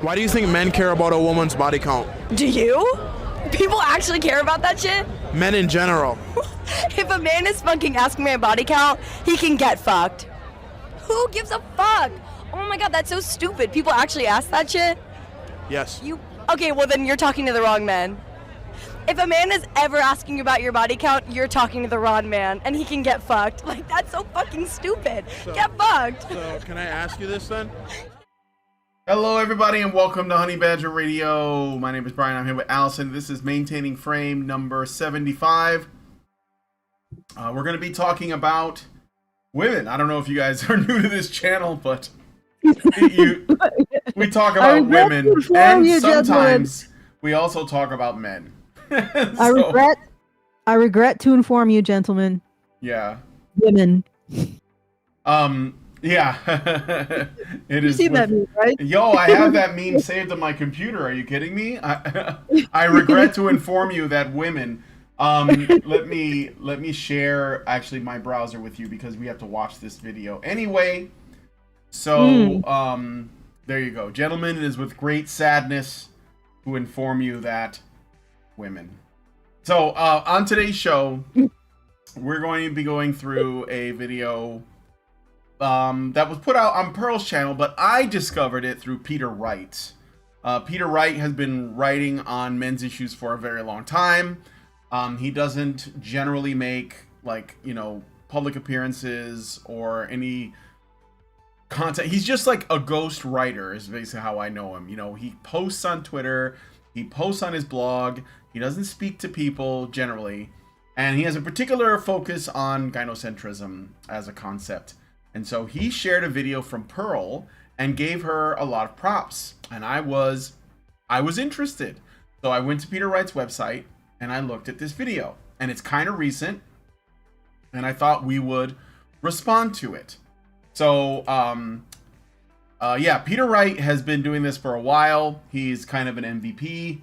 Why do you think men care about a woman's body count? Do you? People actually care about that shit? Men in general. If a man is fucking asking my body count, he can get fucked. Who gives a fuck? Oh my god, that's so stupid. People actually ask that shit? Yes. Okay, well then you're talking to the wrong man. If a man is ever asking you about your body count, you're talking to the wrong man, and he can get fucked. Like, that's so fucking stupid. Get fucked. So, can I ask you this then? Hello, everybody, and welcome to Honey Badger Radio. My name is Brian. I'm here with Allison. This is Maintaining Frame number 75. We're going to be talking about women. I don't know if you guys are new to this channel, but we talk about women, and sometimes we also talk about men. I regret to inform you, gentlemen. Yeah. Women. Yeah. It is. You've seen that meme, right? Yo, I have that meme saved on my computer. Are you kidding me? I regret to inform you that women. Let me share actually my browser with you because we have to watch this video anyway. So there you go, gentlemen. It is with great sadness to inform you that women. So on today's show, we're going to be going through a video that was put out on Perl's channel, but I discovered it through Peter Wright. Peter Wright has been writing on men's issues for a very long time. He doesn't generally make, like, you know, public appearances or any content. He's just like a ghost writer is basically how I know him. You know, he posts on Twitter, he posts on his blog, he doesn't speak to people generally, and he has a particular focus on gynocentrism as a concept. And so he shared a video from Perl and gave her a lot of props, and I was interested. So I went to Peter Wright's website and I looked at this video, and it's kind of recent, and I thought we would respond to it. So yeah, Peter Wright has been doing this for a while. He's kind of an MVP.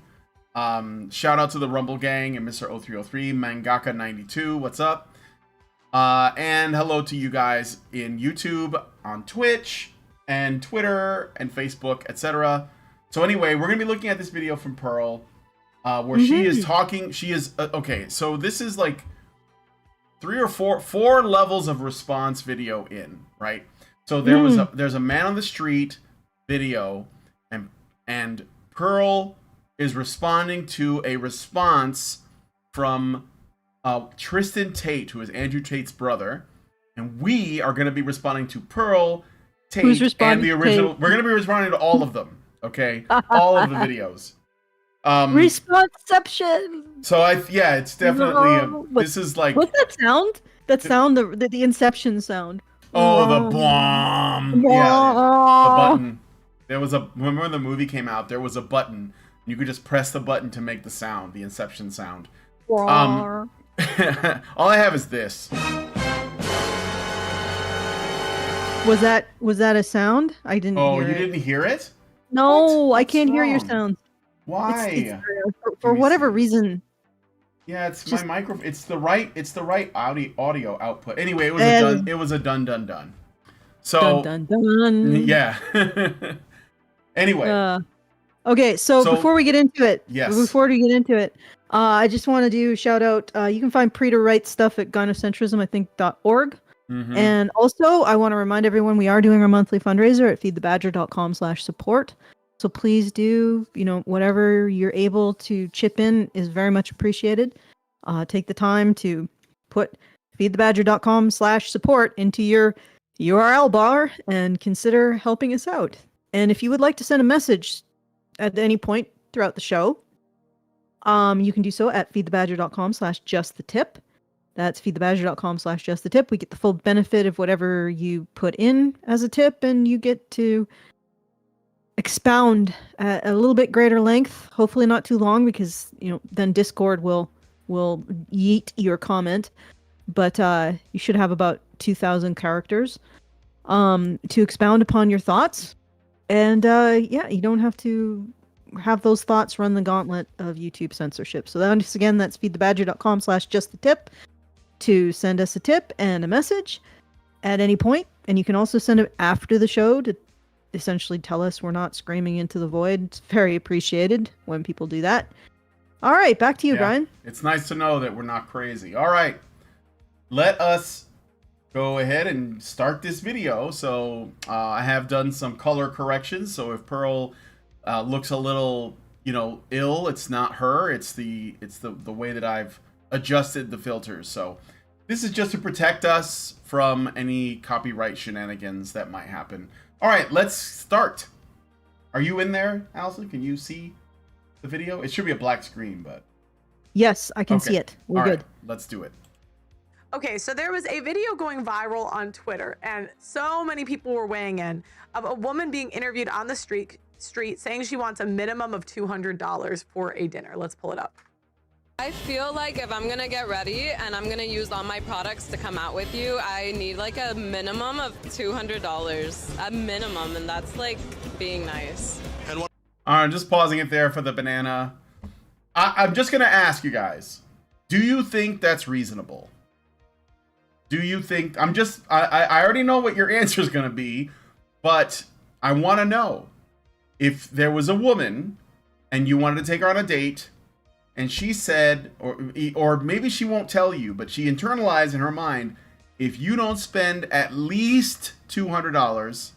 Shout out to the Rumble Gang and Mr. 0303, Mangaka 92. What's up? And hello to you guys in YouTube, on Twitch, and Twitter, and Facebook, etc. So anyway, we're going to be looking at this video from Perl, where she is talking. She is, okay, so this is like four levels of response video in, right? So there's a man on the street video, and Perl is responding to a response from Tristan Tate, who is Andrew Tate's brother, and we are going to be responding to Perl, Tate, and the original. We're going to be responding to all of them, okay? All of the videos. Responseception. So it's definitely this is like. What's that sound? That sound, the Inception sound. Oh, the blom. Yeah, the button. Remember when the movie came out, there was a button. You could just press the button to make the sound, the Inception sound. All I have is this. Was that a sound? I didn't hear it. Oh, you didn't hear it? No, I can't hear your sounds. Why? For whatever reason. Yeah, it's just, my microphone. It's the right audio output. Anyway, it was a done. So dun. Yeah. Anyway. Okay, so before we get into it, yes. I just want to do a shout out. You can find Peter Wright's stuff at Gynocentrism, I think, .org. And also, I want to remind everyone we are doing our monthly fundraiser at feedthebadger.com/support. So please do, whatever you're able to chip in is very much appreciated. Take the time to put feedthebadger.com/support into your URL bar and consider helping us out. And if you would like to send a message at any point throughout the show, you can do so at feedthebadger.com/justthetip. That's feedthebadger.com/justthetip. We get the full benefit of whatever you put in as a tip, and you get to expound at a little bit greater length, hopefully not too long, because then Discord will yeet your comment. But you should have about 2,000 characters to expound upon your thoughts. And you don't have to have those thoughts run the gauntlet of YouTube censorship. So once again, that's feedthebadger.com/justthetip to send us a tip and a message at any point. And you can also send it after the show to essentially tell us we're not screaming into the void. It's very appreciated when people do that. All right, back to you, Yeah. Brian. It's nice to know that we're not crazy. All right, let us go ahead and start this video. So I have done some color corrections. So if Pearl looks a little, ill, it's not her. It's the way that I've adjusted the filters. So this is just to protect us from any copyright shenanigans that might happen. All right, let's start. Are you in there, Allison? Can you see the video? It should be a black screen, but Yes, I can okay. see it. We're All good. right, let's do it. Okay, so there was a video going viral on Twitter, and so many people were weighing in of a woman being interviewed on the street saying she wants a minimum of $200 for a dinner. Let's pull it up. I feel like if I'm gonna get ready and I'm gonna use all my products to come out with you, I need like a minimum of $200, a minimum, and that's like being nice. And what? All right, just pausing it there for the banana. I'm just gonna ask you guys: do you think that's reasonable? Do you think I already know what your answer is gonna be, but I want to know if there was a woman and you wanted to take her on a date, and she said, or maybe she won't tell you, but she internalized in her mind, if you don't spend at least $200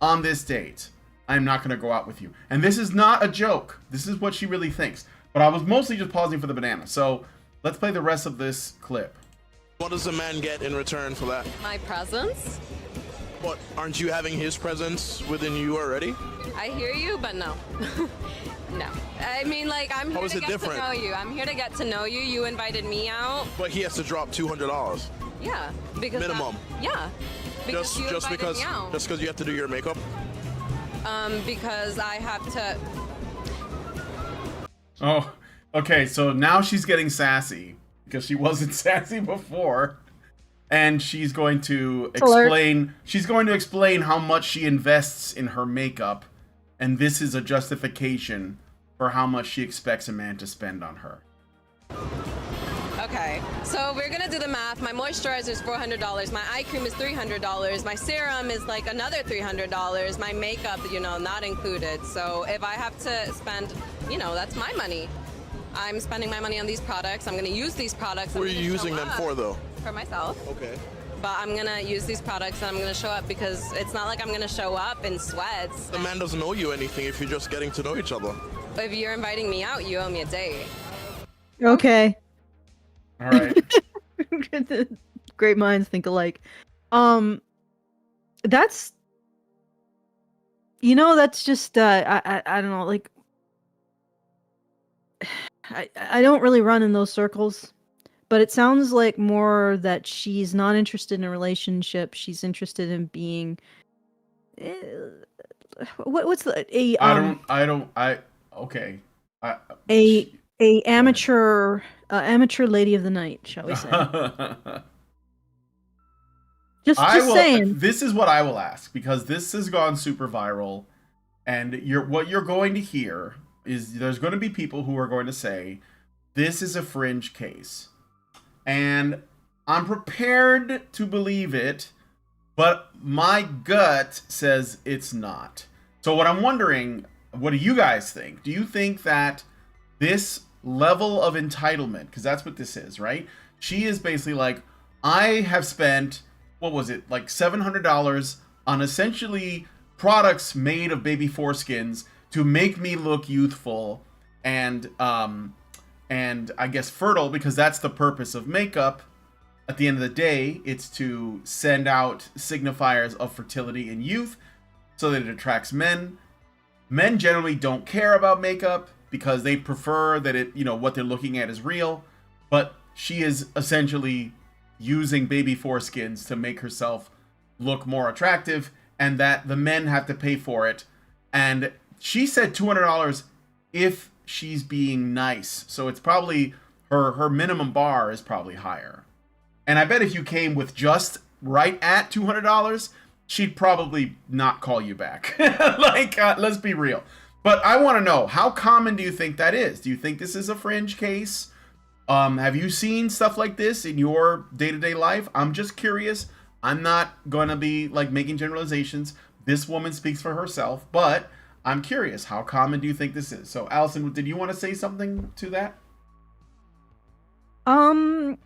on this date, I'm not going to go out with you. And this is not a joke. This is what she really thinks. But I was mostly just pausing for the banana. So let's play the rest of this clip. What does a man get in return for that? My presents? What, aren't you having his presence within you already? I hear you, but no. No. I mean, like, I'm How here is to it get different? to know you. I'm here to get to know you. You invited me out. But he has to drop $200. Yeah. Because Minimum. yeah. Because you Just invited because me out. you have to do your makeup? Because I have to. Oh, okay. So now she's getting sassy because she wasn't sassy before. And she's going to explain. She's going to explain how much she invests in her makeup, and this is a justification for how much she expects a man to spend on her. Okay, so we're gonna do the math. My moisturizer is $400. My eye cream is $300. My serum is like another $300. My makeup, not included. So if I have to spend, that's my money. I'm spending my money on these products. I'm gonna use these products. What are you using them for, though? For myself. Okay. But I'm gonna use these products and I'm gonna show up because it's not like I'm gonna show up in sweats. The man doesn't owe you anything if you're just getting to know each other. If you're inviting me out, you owe me a date. Okay. All right. Great minds think alike. That's that's just I don't know, like I don't really run in those circles, but it sounds like more that she's not interested in a relationship. She's interested in being what's the okay. A amateur lady of the night, shall we say? just saying. This is what I will ask, because this has gone super viral, and what you're going to hear is there's going to be people who are going to say this is a fringe case, and I'm prepared to believe it, but my gut says it's not. So what I'm wondering, what do you guys think? Do you think that this level of entitlement, because that's what this is, right? She is basically like, I have spent, what was it, like $700 on essentially products made of baby foreskins to make me look youthful and I guess fertile, because that's the purpose of makeup. At the end of the day, it's to send out signifiers of fertility and youth so that it attracts men. Men generally don't care about makeup because they prefer that it, what they're looking at is real. But she is essentially using baby foreskins to make herself look more attractive, and that the men have to pay for it. And she said $200 if she's being nice. So it's probably her minimum bar is probably higher. And I bet if you came with just right at $200, she'd probably not call you back. Let's be real. But I want to know, how common do you think that is? Do you think this is a fringe case? Have you seen stuff like this in your day-to-day life? I'm just curious. I'm not going to be making generalizations, this woman speaks for herself, but I'm curious, how common do you think this is? So, Allison, did you want to say something to that? I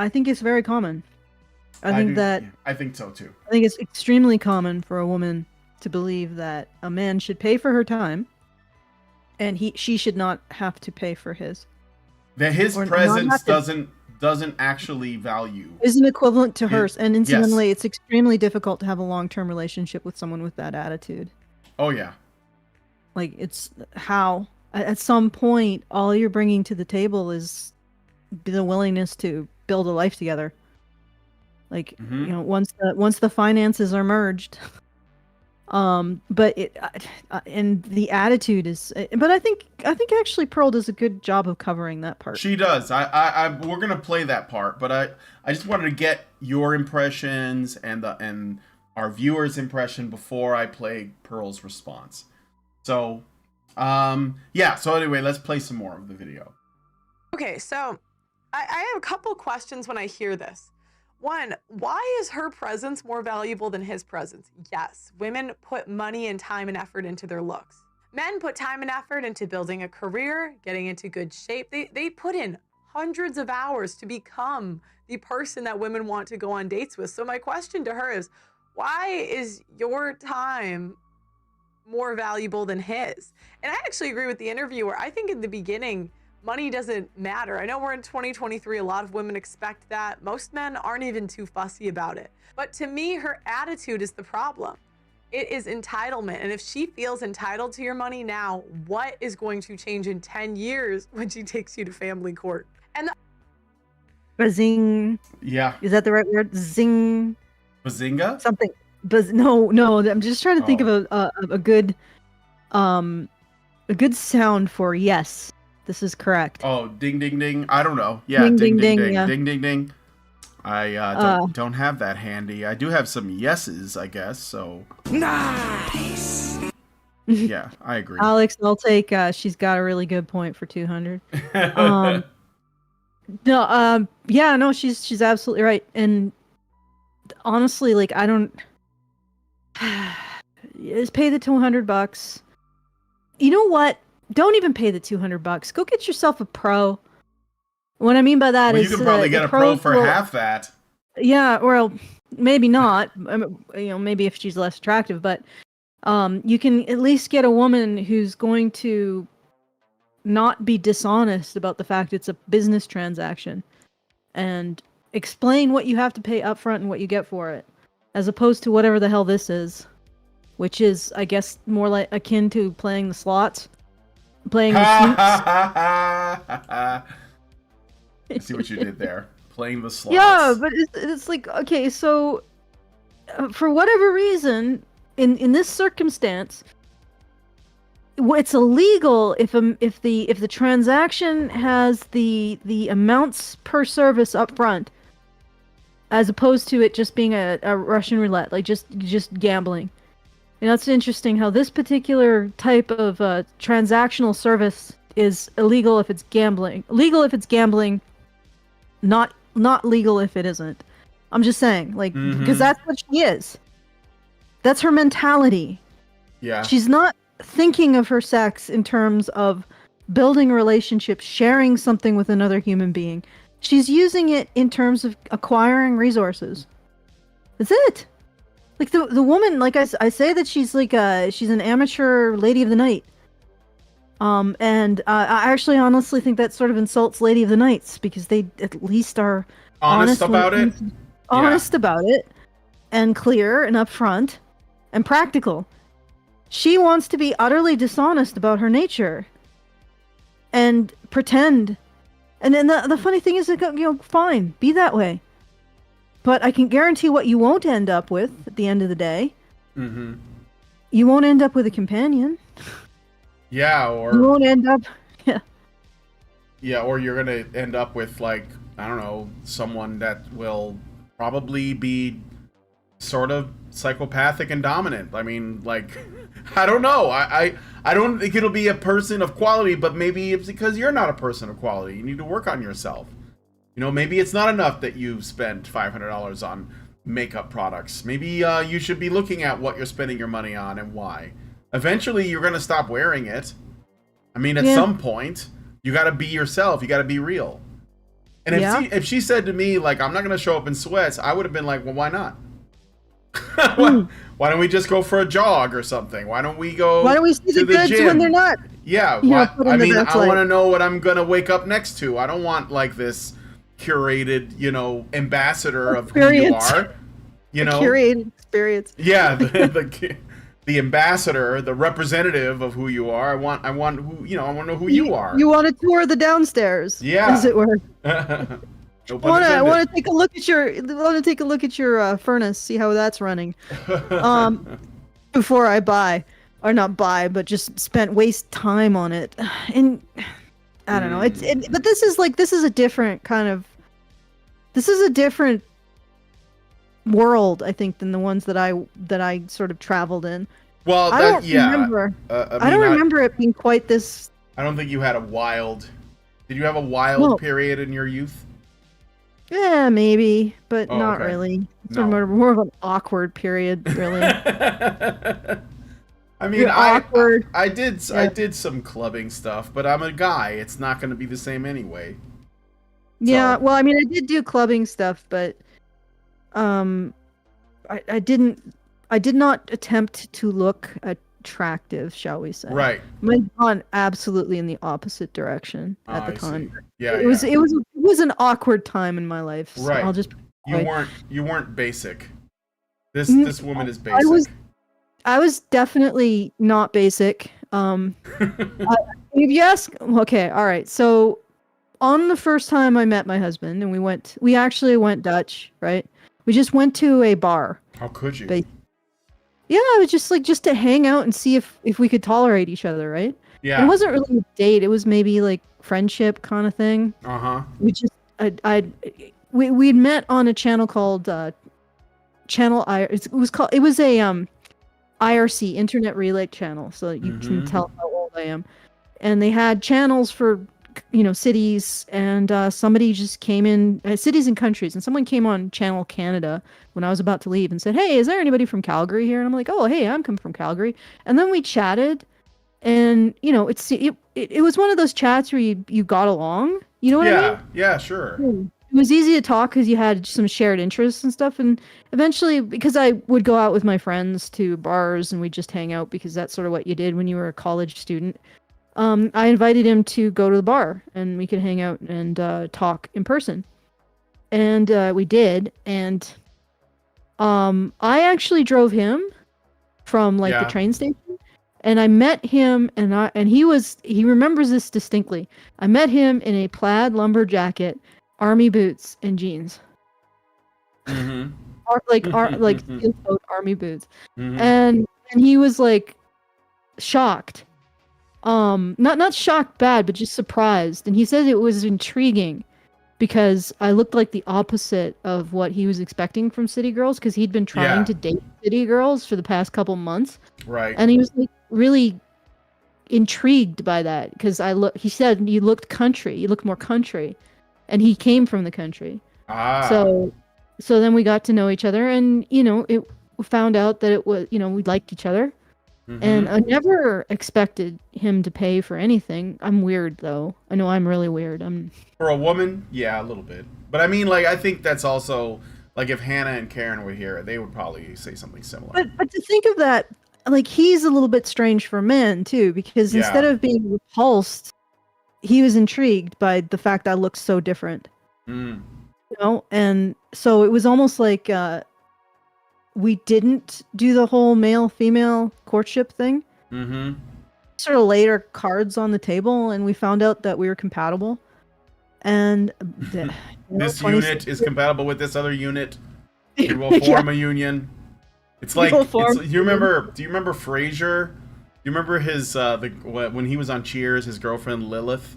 think it's very common. I think so too. I think it's extremely common for a woman to believe that a man should pay for her time, and she should not have to pay for his. That his presence doesn't actually value. Isn't equivalent to hers, and incidentally, it's extremely difficult to have a long-term relationship with someone with that attitude. Oh yeah. Like, it's how at some point all you're bringing to the table is the willingness to build a life together. Like, you know, once the finances are merged, but it and the attitude is. But I think actually Perl does a good job of covering that part. She does. We're gonna play that part, but I just wanted to get your impressions and our viewers' impression before I play Perl's response. So, yeah. So anyway, let's play some more of the video. Okay, so I have a couple questions when I hear this. One, why is her presence more valuable than his presence? Yes, women put money and time and effort into their looks. Men put time and effort into building a career, getting into good shape. They put in hundreds of hours to become the person that women want to go on dates with. So my question to her is, why is your time more valuable than his? And I actually agree with the interviewer. I think in the beginning, money doesn't matter. I know we're in 2023. A lot of women expect that. Most men aren't even too fussy about it. But to me, her attitude is the problem. It is entitlement. And if she feels entitled to your money now, what is going to change in 10 years when she takes you to family court? And Bazing. Yeah. Is that the right word? Zing. Bazinga? Something. No. I'm just trying to think of a good sound for yes. This is correct. Oh, ding, ding, ding. I don't know. Yeah, Ding, ding, ding, ding, ding, yeah. ding, ding, ding. I don't have that handy. I do have some yeses, I guess, so. Nice. Yeah, I agree. Alex, I'll take, she's got a really good point for 200. No, she's absolutely right. And honestly, like, I don't, just pay the $200. You know what? Don't even pay the $200. Go get yourself a pro. What I mean by that is you can probably get a pro for half that. Yeah, well, maybe not. You know, maybe if she's less attractive, but you can at least get a woman who's going to not be dishonest about the fact it's a business transaction, and explain what you have to pay upfront and what you get for it, as opposed to whatever the hell this is, which is, I guess, more like akin to playing the slots. Playing the suits. I see what you did there. Playing the slots. Yeah, but it's like, okay, so for whatever reason, in this circumstance, it's illegal if the transaction has the amounts per service up front, as opposed to it just being a Russian roulette, like just gambling. You know, it's interesting how this particular type of transactional service is illegal if it's gambling. Legal if it's gambling, not legal if it isn't. I'm just saying, like, because that's what she is. That's her mentality. Yeah. She's not thinking of her sex in terms of building a relationship, sharing something with another human being. She's using it in terms of acquiring resources. That's it. Like the woman, like I say that she's like she's an amateur lady of the night. And I actually honestly think that sort of insults Lady of the Nights, because they at least are honest about it. Honest about it, and clear and upfront and practical. She wants to be utterly dishonest about her nature and pretend. And then the funny thing is that, you know, fine, be that way. But I can guarantee what you won't end up with at the end of the day. Mm-hmm. You won't end up with a companion. Yeah, or you won't end up. Yeah. Yeah, or you're gonna end up with, like, I don't know, someone that will probably be sort of psychopathic and dominant. I mean, like, I don't know. I don't think it'll be a person of quality, but maybe it's because you're not a person of quality. You need to work on yourself. You know, maybe it's not enough that you've spent $500 on makeup products. Maybe you should be looking at what you're spending your money on and why. Eventually, you're gonna stop wearing it. I mean, at some point, you gotta be yourself. You gotta be real. And if she said to me, like, I'm not gonna show up in sweats, I would have been like, well, why not? Why don't we just go for a jog or something? Why don't we go? Why don't we see the goods gym? when they're not? Yeah, I mean, I want to know what I'm gonna wake up next to. I don't want like this curated, you know, ambassador of who you are. You know, curated experience. Yeah, the ambassador, the representative of who you are. I want who, you know, I want to know who you are. You want to tour the downstairs, as it were. I want to take a look at your furnace, see how that's running, before I buy, or not buy, but just waste time on it. And I don't know. But this is a different kind of. This is a different world, I think, than the ones that I sort of traveled in. Well, I don't remember it being quite this. I don't think you had a wild. Did you have a wild period in your youth? Yeah, maybe, but not really. It's more of an awkward period, really. I mean, I did some clubbing stuff, but I'm a guy. It's not going to be the same anyway. Yeah, well, I mean, I did do clubbing stuff, but I did not attempt to look attractive, shall we say? Right. I'd gone absolutely in the opposite direction at the time. See. Yeah, it was an awkward time in my life. So right. I'll just you weren't basic. This woman is basic. I was definitely not basic. If you ask, okay, all right. So on the first time I met my husband, and we actually went Dutch, right? We just went to a bar. How could you? Yeah, it was just to hang out and see if we could tolerate each other, right? Yeah. It wasn't really a date. It was maybe like friendship kind of thing. We just we'd met on a channel called Channel I. It was a IRC, Internet Relay Channel, so that you can tell how old I am. And they had channels for cities, and somebody just came in, cities and countries, and someone came on Channel Canada when I was about to leave and said, hey, is there anybody from Calgary here? And I'm like, oh, hey, I'm coming from Calgary. And then we chatted, and it was one of those chats where you got along, you know what I mean? Yeah, sure. It was easy to talk because you had some shared interests and stuff, and eventually, because I would go out with my friends to bars and we'd just hang out because that's sort of what you did when you were a college student. I invited him to go to the bar and we could hang out and talk in person. And we did. And I actually drove him from the train station. And I met him, and he remembers this distinctly. I met him in a plaid lumber jacket, army boots, and jeans. Mm-hmm. Steel-toed army boots. Mm-hmm. And he was shocked. Not shocked bad, but just surprised. And he said it was intriguing because I looked like the opposite of what he was expecting from city girls, because he'd been trying to date city girls for the past couple months. Right. And he was really intrigued by that because he said you looked country, you looked more country, and he came from the country. So then we got to know each other, and it found out that it was we liked each other. Mm-hmm. And I never expected him to pay for anything. I'm weird, though. I know I'm really weird. For a woman, yeah, a little bit. But I mean, I think that's also, if Hannah and Karen were here, they would probably say something similar. But to think of that, he's a little bit strange for men, too, because instead of being repulsed, he was intrigued by the fact I looked so different. Mm. And so it was almost like... we didn't do the whole male-female courtship thing. Mm-hmm. Sort of laid our cards on the table, and we found out that we were compatible. And this unit is compatible with this other unit. We will form a union. It's like do you remember Frasier? Do you remember his when he was on Cheers, his girlfriend Lilith?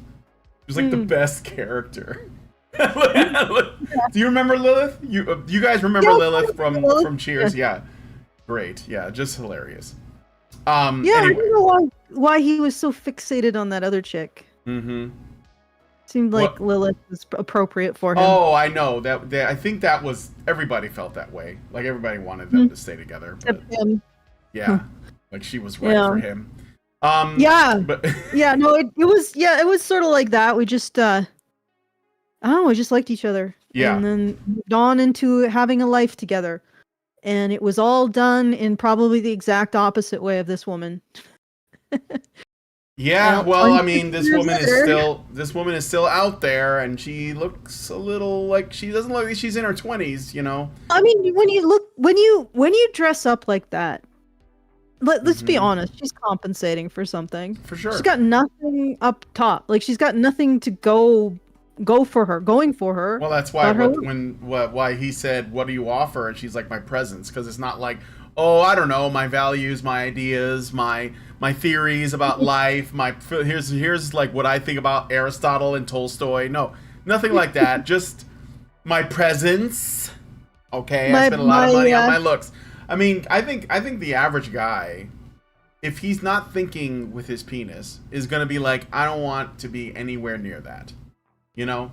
She was the best character. Do you remember Lilith? You guys remember Lilith from Cheers? Yeah, great. Yeah, just hilarious. Anyway. I don't know why he was so fixated on that other chick. Mm-hmm. Seemed like What? Lilith was appropriate for him. Oh, I know that. I think that was everybody felt that way. Like everybody wanted them to stay together, but Except him. yeah, like she was right Yeah. for him. Yeah. but Yeah, no, it was sort of like that. We just I don't know, we just liked each other. Yeah. And then moved on into having a life together. And it was all done in probably the exact opposite way of this woman. yeah, Well, well, I 20 mean, this years woman later- is still out there, and she looks a little like she doesn't look like she's in her 20s, you know. I mean, when you dress up like that, let's be Mhm. honest, she's compensating for something. For sure. She's got nothing up top. Like she's got nothing to going for her. Well, that's why But her- why he said, "What do you offer?" and she's like, "My presence," because it's not like, "Oh, I don't know, my values, my ideas, my theories about life, here's like what I think about Aristotle and Tolstoy." No, nothing like that. Just my presence. Okay, I spent a lot of money on my looks. I mean, I think the average guy, if he's not thinking with his penis, is gonna be like, I don't want to be anywhere near that. You know?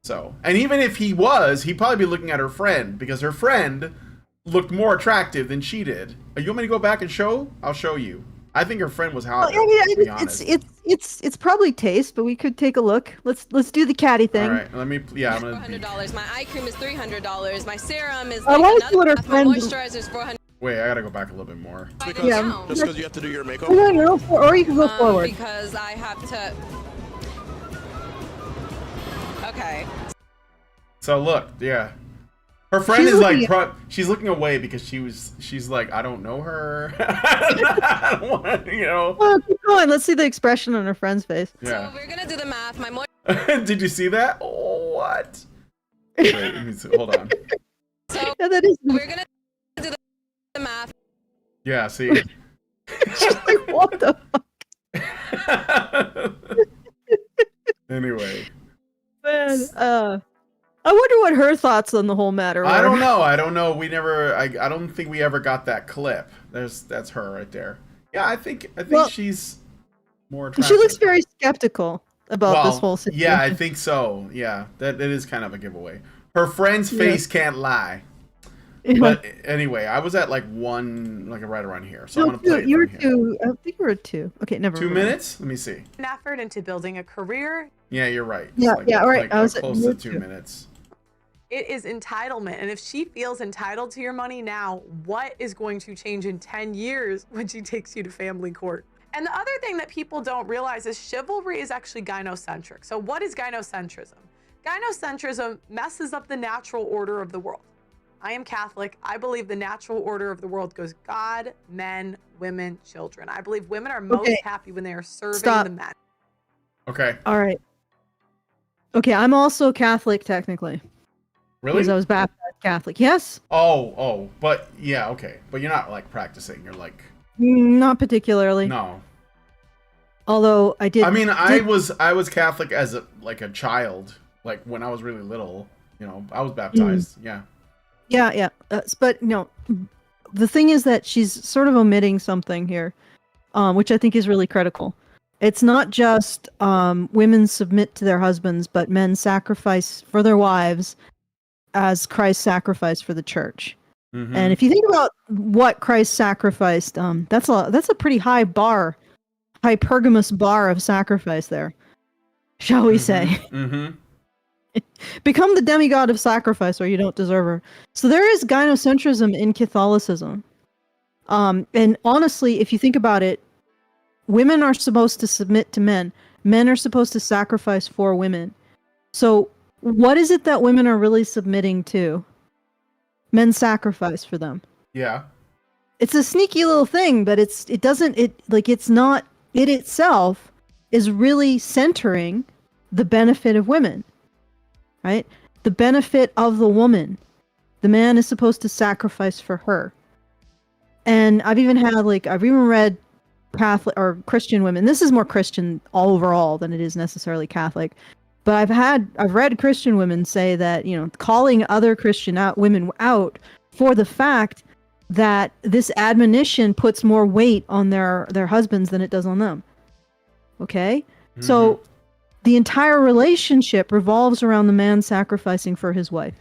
So, and even if he was, he'd probably be looking at her friend, because her friend looked more attractive than she did. You want me to go back and show? I'll show you. I think her friend was hotter, to be honest. it's probably taste, but we could take a look. Let's do the catty thing. All right, I'm gonna $400. My eye cream is $300. My serum is I like wanna see what her another. My friend- moisturizer is $400. wait, I gotta go back a little bit more. Because, Yeah. just because you have to do your makeup? No, or you can go forward. Because I have to. Okay. So look, yeah. Her friend She's is like, looking she's looking away because she's like, I don't know her. I don't want, you know. Oh, keep going. Let's see the expression on her friend's face. Yeah. So we're gonna do the math. My Did you see that? Oh, what? Wait, let me see. Hold on. So Yeah, that is. we're gonna do the math. Yeah, see. She's like, what the fuck, Anyway, man? I wonder what her thoughts on the whole matter are. I don't know. I don't know. We never. I don't think we ever got that clip. That's her right there. Yeah, I think Well, she's more attractive. She looks very skeptical about this whole situation. Yeah, I think so. Yeah, that is kind of a giveaway. Her friend's face can't lie. But anyway, I was at like one, like right around here. So I'm gonna play it you were from here. 2. I think you were 2. Okay, never. 2 mind. minutes? Let me see. An effort into building a career. Yeah, you're right. Yeah, all right. Like, I was close to 2 minutes. It is entitlement. And if she feels entitled to your money now, what is going to change in 10 years when she takes you to family court? And the other thing that people don't realize is chivalry is actually gynocentric. So what is gynocentrism? Gynocentrism messes up the natural order of the world. I am Catholic. I believe the natural order of the world goes God, men, women, children. I believe women are most happy when they are serving the men. Okay. All right. Okay, I'm also Catholic technically. Really? Because I was baptized Catholic. Yes. Oh, but yeah, okay. But you're not like practicing. You're like Not particularly. no. Although I did. I mean, I was Catholic as a child, like when I was really little. You know, I was baptized. Yeah. Yeah. But no, the thing is that she's sort of omitting something here, which I think is really critical. It's not just women submit to their husbands, but men sacrifice for their wives as Christ sacrificed for the church. Mm-hmm. And if you think about what Christ sacrificed, that's a pretty high bar, hypergamous bar of sacrifice there, shall we say. Mm-hmm. Become the demigod of sacrifice or you don't deserve her. So there is gynocentrism in Catholicism. And honestly, if you think about it, women are supposed to submit to men. Men are supposed to sacrifice for women. So what is it that women are really submitting to? Men sacrifice for them. Yeah. It's a sneaky little thing, but it's not, it itself is really centering the benefit of women. Right? The benefit of the woman. The man is supposed to sacrifice for her. And I've even read Catholic or Christian women. This is more Christian overall than it is necessarily Catholic. But I've read Christian women say that, you know, calling other Christian women out for the fact that this admonition puts more weight on their husbands than it does on them. Okay? Mm-hmm. So the entire relationship revolves around the man sacrificing for his wife.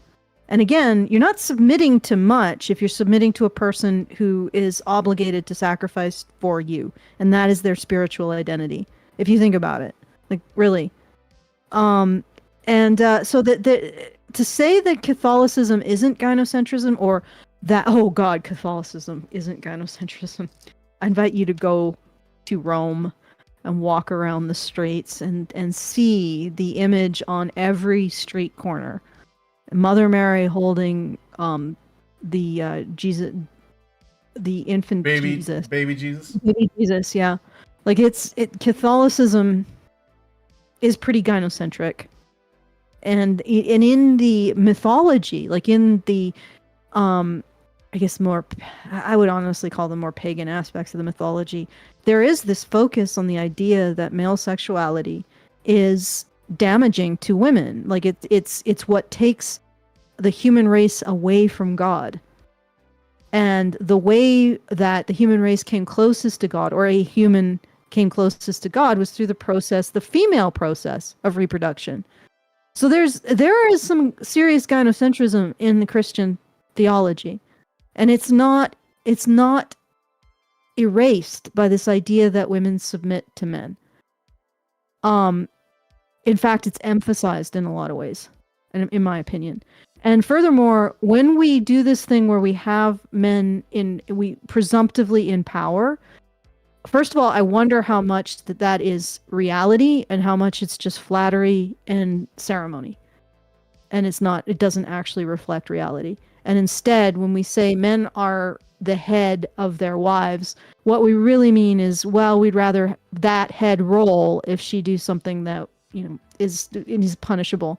And again, you're not submitting to much if you're submitting to a person who is obligated to sacrifice for you, and that is their spiritual identity. If you think about it, like really. So that to say that Catholicism isn't gynocentrism, or that Catholicism isn't gynocentrism, I invite you to go to Rome and walk around the streets and see the image on every street corner. Mother Mary holding the Jesus, the infant baby Jesus. Baby Jesus. Baby Jesus, yeah. Like Catholicism is pretty gynocentric. And in the mythology, like in the I guess more, I would honestly call them more pagan aspects of the mythology, there is this focus on the idea that male sexuality is damaging to women. Like it's what takes the human race away from God. And the way that the human race came closest to God, or a human came closest to God, was through the female process of reproduction. So there is some serious gynocentrism in the Christian theology. And it's not erased by this idea that women submit to men. In fact, it's emphasized in a lot of ways, in my opinion. And furthermore, when we do this thing where we have men we presumptively in power, first of all, I wonder how much that is reality and how much it's just flattery and ceremony. And it doesn't actually reflect reality. And instead, when we say men are the head of their wives, what we really mean is, well, we'd rather that head roll if she do something that, is punishable.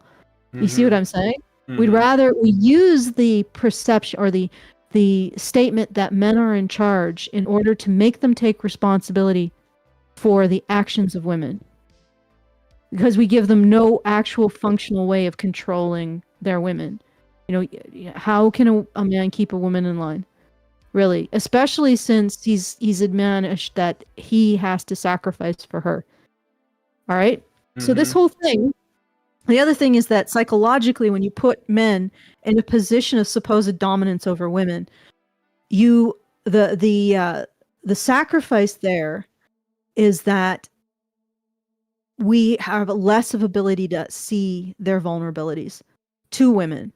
You see what I'm saying? Mm-hmm. We use the perception or the statement that men are in charge in order to make them take responsibility for the actions of women. Because we give them no actual functional way of controlling their women. How can a man keep a woman in line? Really, especially since he's admonished that he has to sacrifice for her. All right? Mm-hmm. So this whole thing, the other thing is that psychologically, when you put men in a position of supposed dominance over women, the sacrifice there is that we have less of ability to see their vulnerabilities to women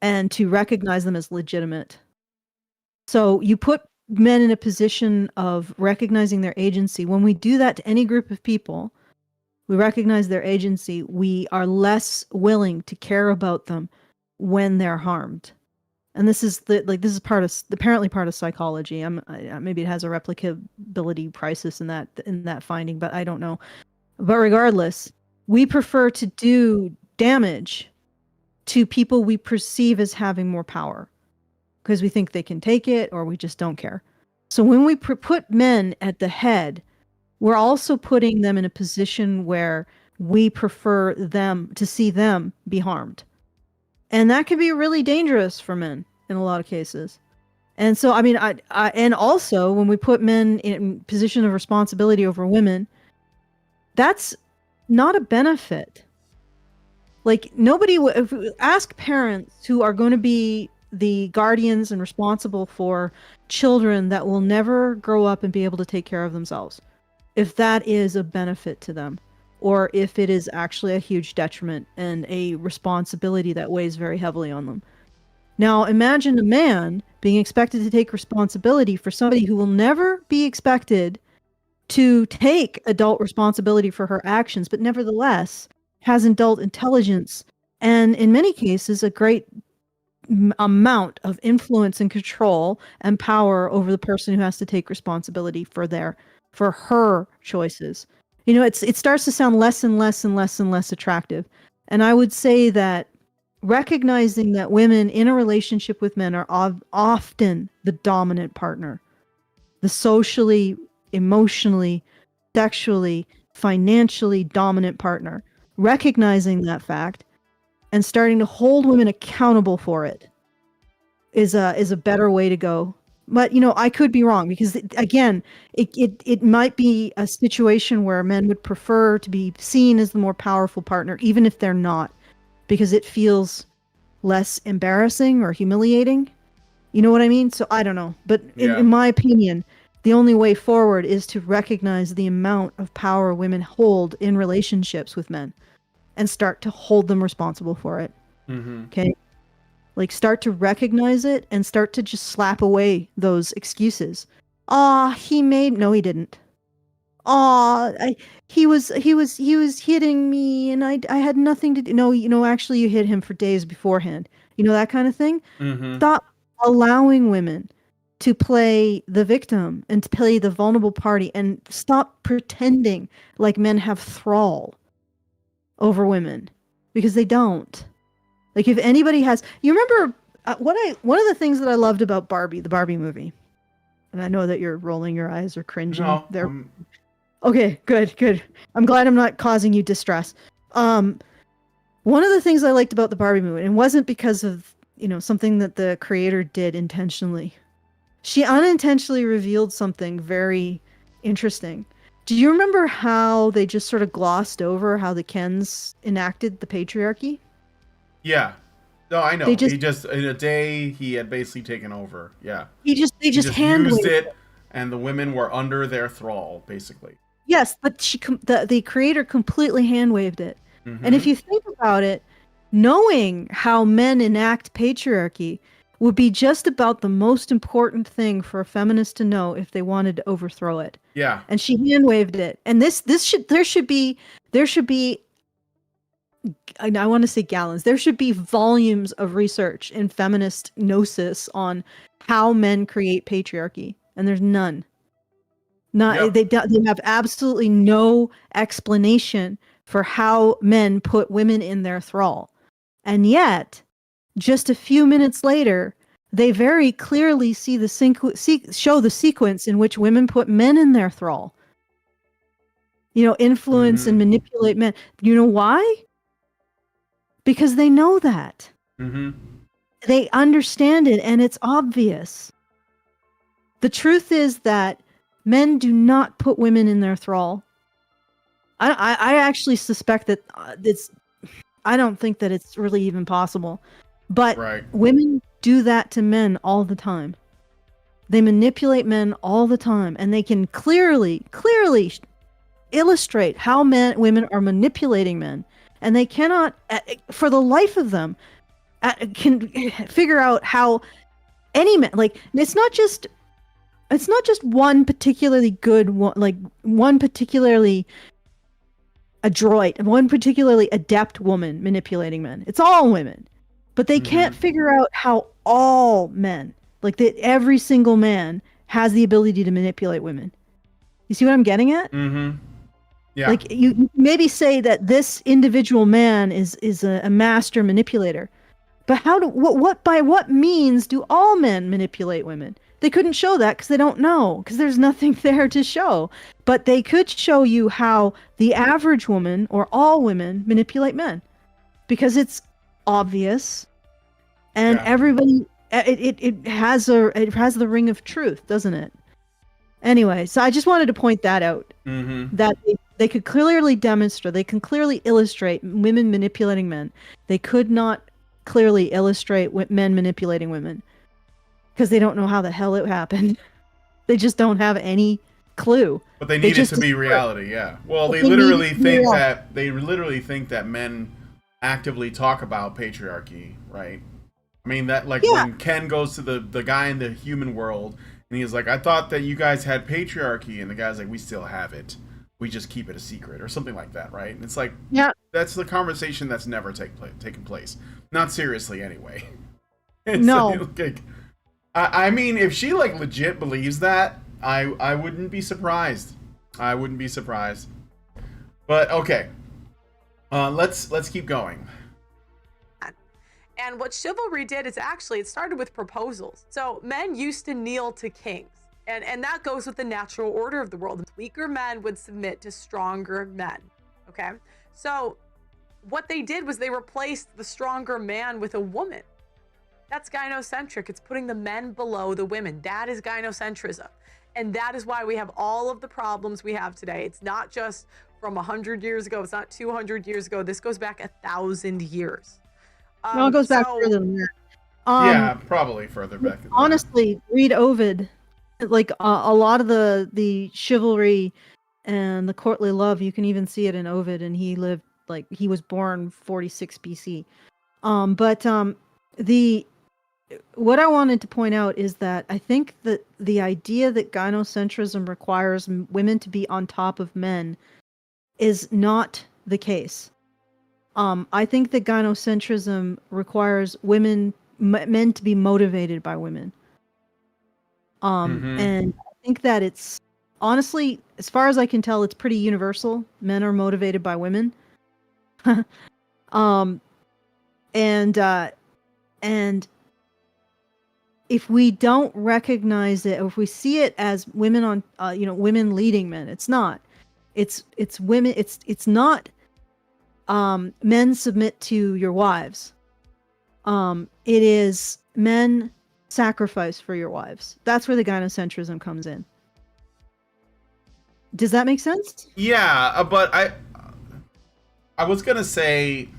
and to recognize them as legitimate. So you put men in a position of recognizing their agency. When we do that to any group of people, we recognize their agency, we are less willing to care about them when they're harmed. And this is apparently part of psychology. Maybe it has a replicability crisis in that finding, but I don't know. But regardless, we prefer to do damage to people we perceive as having more power because we think they can take it, or we just don't care. So when we put men at the head, we're also putting them in a position where we prefer them to see them be harmed. And that can be really dangerous for men in a lot of cases. And so, and also when we put men in position of responsibility over women, that's not a benefit. Like ask parents who are going to be the guardians and responsible for children that will never grow up and be able to take care of themselves, if that is a benefit to them, or if it is actually a huge detriment and a responsibility that weighs very heavily on them. Now, imagine a man being expected to take responsibility for somebody who will never be expected to take adult responsibility for her actions, but nevertheless has adult intelligence and, in many cases, a great amount of influence and control and power over the person who has to take responsibility for her choices. It starts to sound less and less and less and less attractive. And I would say that recognizing that women in a relationship with men are often the dominant partner, the socially, emotionally, sexually, financially dominant partner, recognizing that fact and starting to hold women accountable for it is a better way to go But I could be wrong because again, it might be a situation where men would prefer to be seen as the more powerful partner, even if they're not, because it feels less embarrassing or humiliating. You know what I mean? So I don't know. But in my opinion, the only way forward is to recognize the amount of power women hold in relationships with men and start to hold them responsible for it. Okay? Like, start to recognize it and start to just slap away those excuses. No, he didn't. He was hitting me and I had nothing to do. No, actually you hit him for days beforehand. That kind of thing. Stop allowing women to play the victim and to play the vulnerable party, and stop pretending like men have thrall over women, because they don't. Like, if anybody has, you remember one of the things that I loved about Barbie, the Barbie movie, and I know that you're rolling your eyes or cringing there. Okay, good. I'm glad I'm not causing you distress. One of the things I liked about the Barbie movie, and it wasn't because of, something that the creator did intentionally. She unintentionally revealed something very interesting. Do you remember how they just sort of glossed over how the Kens enacted the patriarchy? Yeah. No, I know. He just in a day he had basically taken over. Yeah. They just used it, and the women were under their thrall, basically. Yes, but the creator completely hand-waved it. And if you think about it, knowing how men enact patriarchy would be just about the most important thing for a feminist to know if they wanted to overthrow it. Yeah. And she hand-waved it. And there should be I want to say gallons. There should be volumes of research in feminist gnosis on how men create patriarchy, and there's none. They have absolutely no explanation for how men put women in their thrall. And yet, just a few minutes later, they very clearly show the sequence in which women put men in their thrall. Influence and manipulate men. You know why? Because they know that. They understand it, and it's obvious. The truth is that men do not put women in their thrall. I actually suspect that I don't think that it's really even possible. But women do that to men all the time. They manipulate men all the time, and they can clearly illustrate how women are manipulating men. And they cannot, for the life of them, can figure out how any man, like, it's not just one particularly good one, like one particularly adroit, one particularly adept woman manipulating men. It's all women, but they can't figure out how all men, like that every single man, has the ability to manipulate women. You see what I'm getting at? Yeah. Like, you maybe say that this individual man is a master manipulator, but by what means do all men manipulate women? They couldn't show that because they don't know, because there's nothing there to show. But they could show you how the average woman or all women manipulate men, because it's obvious, and everybody it has the ring of truth, doesn't it? Anyway, so I just wanted to point that out. That they could clearly demonstrate, they can clearly illustrate women manipulating men. They could not clearly illustrate men manipulating women, because they don't know how the hell it happened. They just don't have any clue. But they need it to be reality, yeah. Well, they literally think that men actively talk about patriarchy, right? I mean, that, like, when Ken goes to the guy in the human world, and he's like, I thought that you guys had patriarchy, and the guy's like, we still have it. We just keep it a secret, or something like that, right? And it's like, that's the conversation that's never taken place. Not seriously, anyway. No. I mean, if she, like, legit believes that, I wouldn't be surprised. I wouldn't be surprised. But okay, let's keep going. And what chivalry did is actually, it started with proposals. So men used to kneel to kings. And that goes with the natural order of the world. Weaker men would submit to stronger men. Okay? So what they did was they replaced the stronger man with a woman. That's gynocentric. It's putting the men below the women. That is gynocentrism. And that is why we have all of the problems we have today. It's not just from 100 years ago. It's not 200 years ago. This goes back 1,000 years. No, it goes back further than that. Yeah, probably further back. Than Honestly, read Ovid. Like a lot of the chivalry and the courtly love, you can even see it in Ovid, and he was born 46 BC. What I wanted to point out is that I think that the idea that gynocentrism requires women to be on top of men is not the case. I think that gynocentrism requires men to be motivated by women. And I think that it's honestly, as far as I can tell, it's pretty universal. Men are motivated by women. And if we don't recognize it, or if we see it as women on, women leading men, it's not. It's women. It's not. Men submit to your wives. It is men sacrifice for your wives. That's where the gynocentrism comes in. Does that make sense? Yeah, but I was gonna say,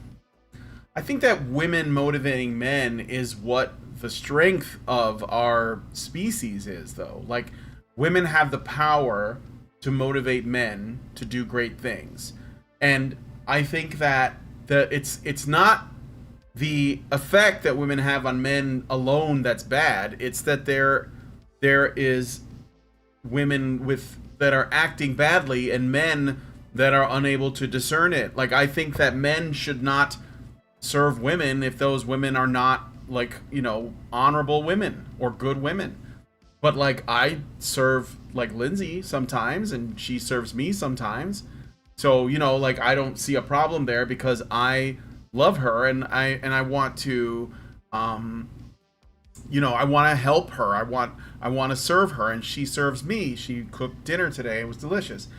I think that women motivating men is what the strength of our species is, though. Like, women have the power to motivate men to do great things, and I think that it's not the effect that women have on men alone that's bad. It's that there is women that are acting badly and men that are unable to discern it. Like, I think that men should not serve women if those women are not, like, honorable women or good women. But, like, I serve, like, Lindsay sometimes, and she serves me sometimes. So, like, I don't see a problem there because I love her, and I want to, I want to help her. I want to serve her, and she serves me. She cooked dinner today. It was delicious.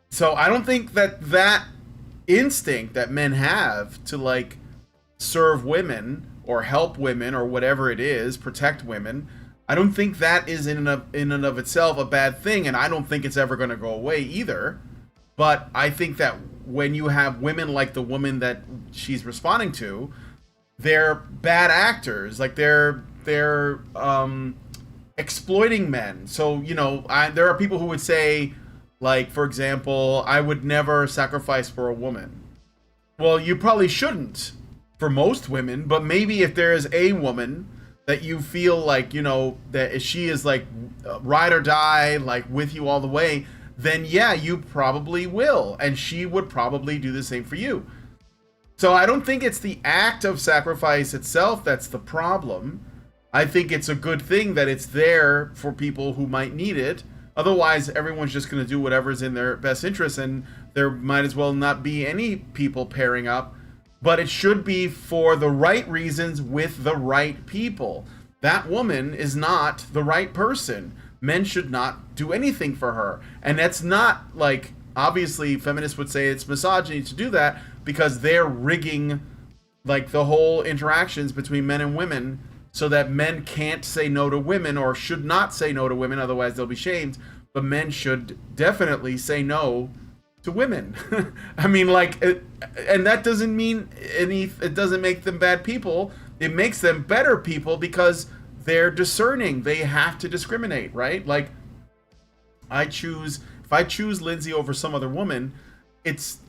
So I don't think that instinct that men have to, like, serve women or help women or whatever it is, protect women, I don't think that is in and of itself a bad thing, and I don't think it's ever going to go away either. But I think that when you have women like the woman that she's responding to, they're bad actors. Like, they're exploiting men. So, there are people who would say, like, for example, I would never sacrifice for a woman. Well, you probably shouldn't for most women, but maybe if there is a woman that you feel like, that she is, like, ride or die, like, with you all the way, then yeah, you probably will. And she would probably do the same for you. So I don't think it's the act of sacrifice itself that's the problem. I think it's a good thing that it's there for people who might need it. Otherwise, everyone's just going to do whatever's in their best interest, and there might as well not be any people pairing up. But it should be for the right reasons with the right people. That woman is not the right person. Men should not do anything for her. And that's not, like, obviously feminists would say it's misogyny to do that because they're rigging, like, the whole interactions between men and women so that men can't say no to women or should not say no to women, otherwise they'll be shamed. But men should definitely say no to women. I mean, like, and that doesn't mean it doesn't make them bad people. It makes them better people because they're discerning. They have to discriminate, right? Like, if I choose Lindsay over some other woman, it's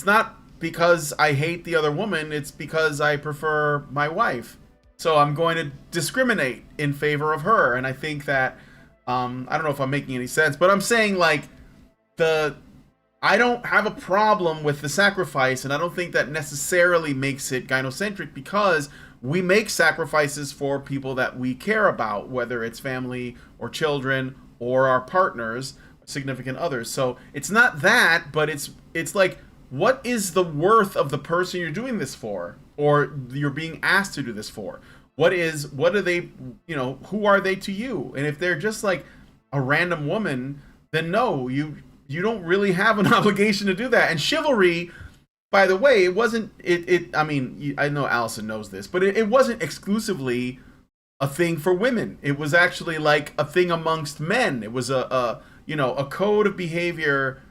not because I hate the other woman, it's because I prefer my wife. So I'm going to discriminate in favor of her. And I think that, I don't know if I'm making any sense, but I'm saying, like, I don't have a problem with the sacrifice, and I don't think that necessarily makes it gynocentric because we make sacrifices for people that we care about, whether it's family or children or our partners, significant others. So it's not that, but it's like, what is the worth of the person you're doing this for, or you're being asked to do this for? What are they, who are they to you? And if they're just like a random woman, then no, you don't really have an obligation to do that. And chivalry, by the way, it wasn't, I mean, I know Allison knows this, but it wasn't exclusively a thing for women. It was actually like a thing amongst men. It was a code of behavior,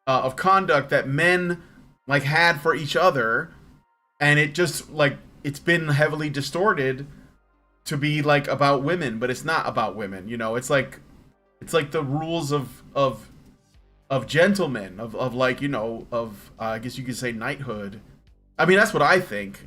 of conduct that men like had for each other, and it just like it's been heavily distorted to be like about women, but it's not about women. It's like the rules of gentlemen, of like, of I guess you could say knighthood. I mean, that's what I think.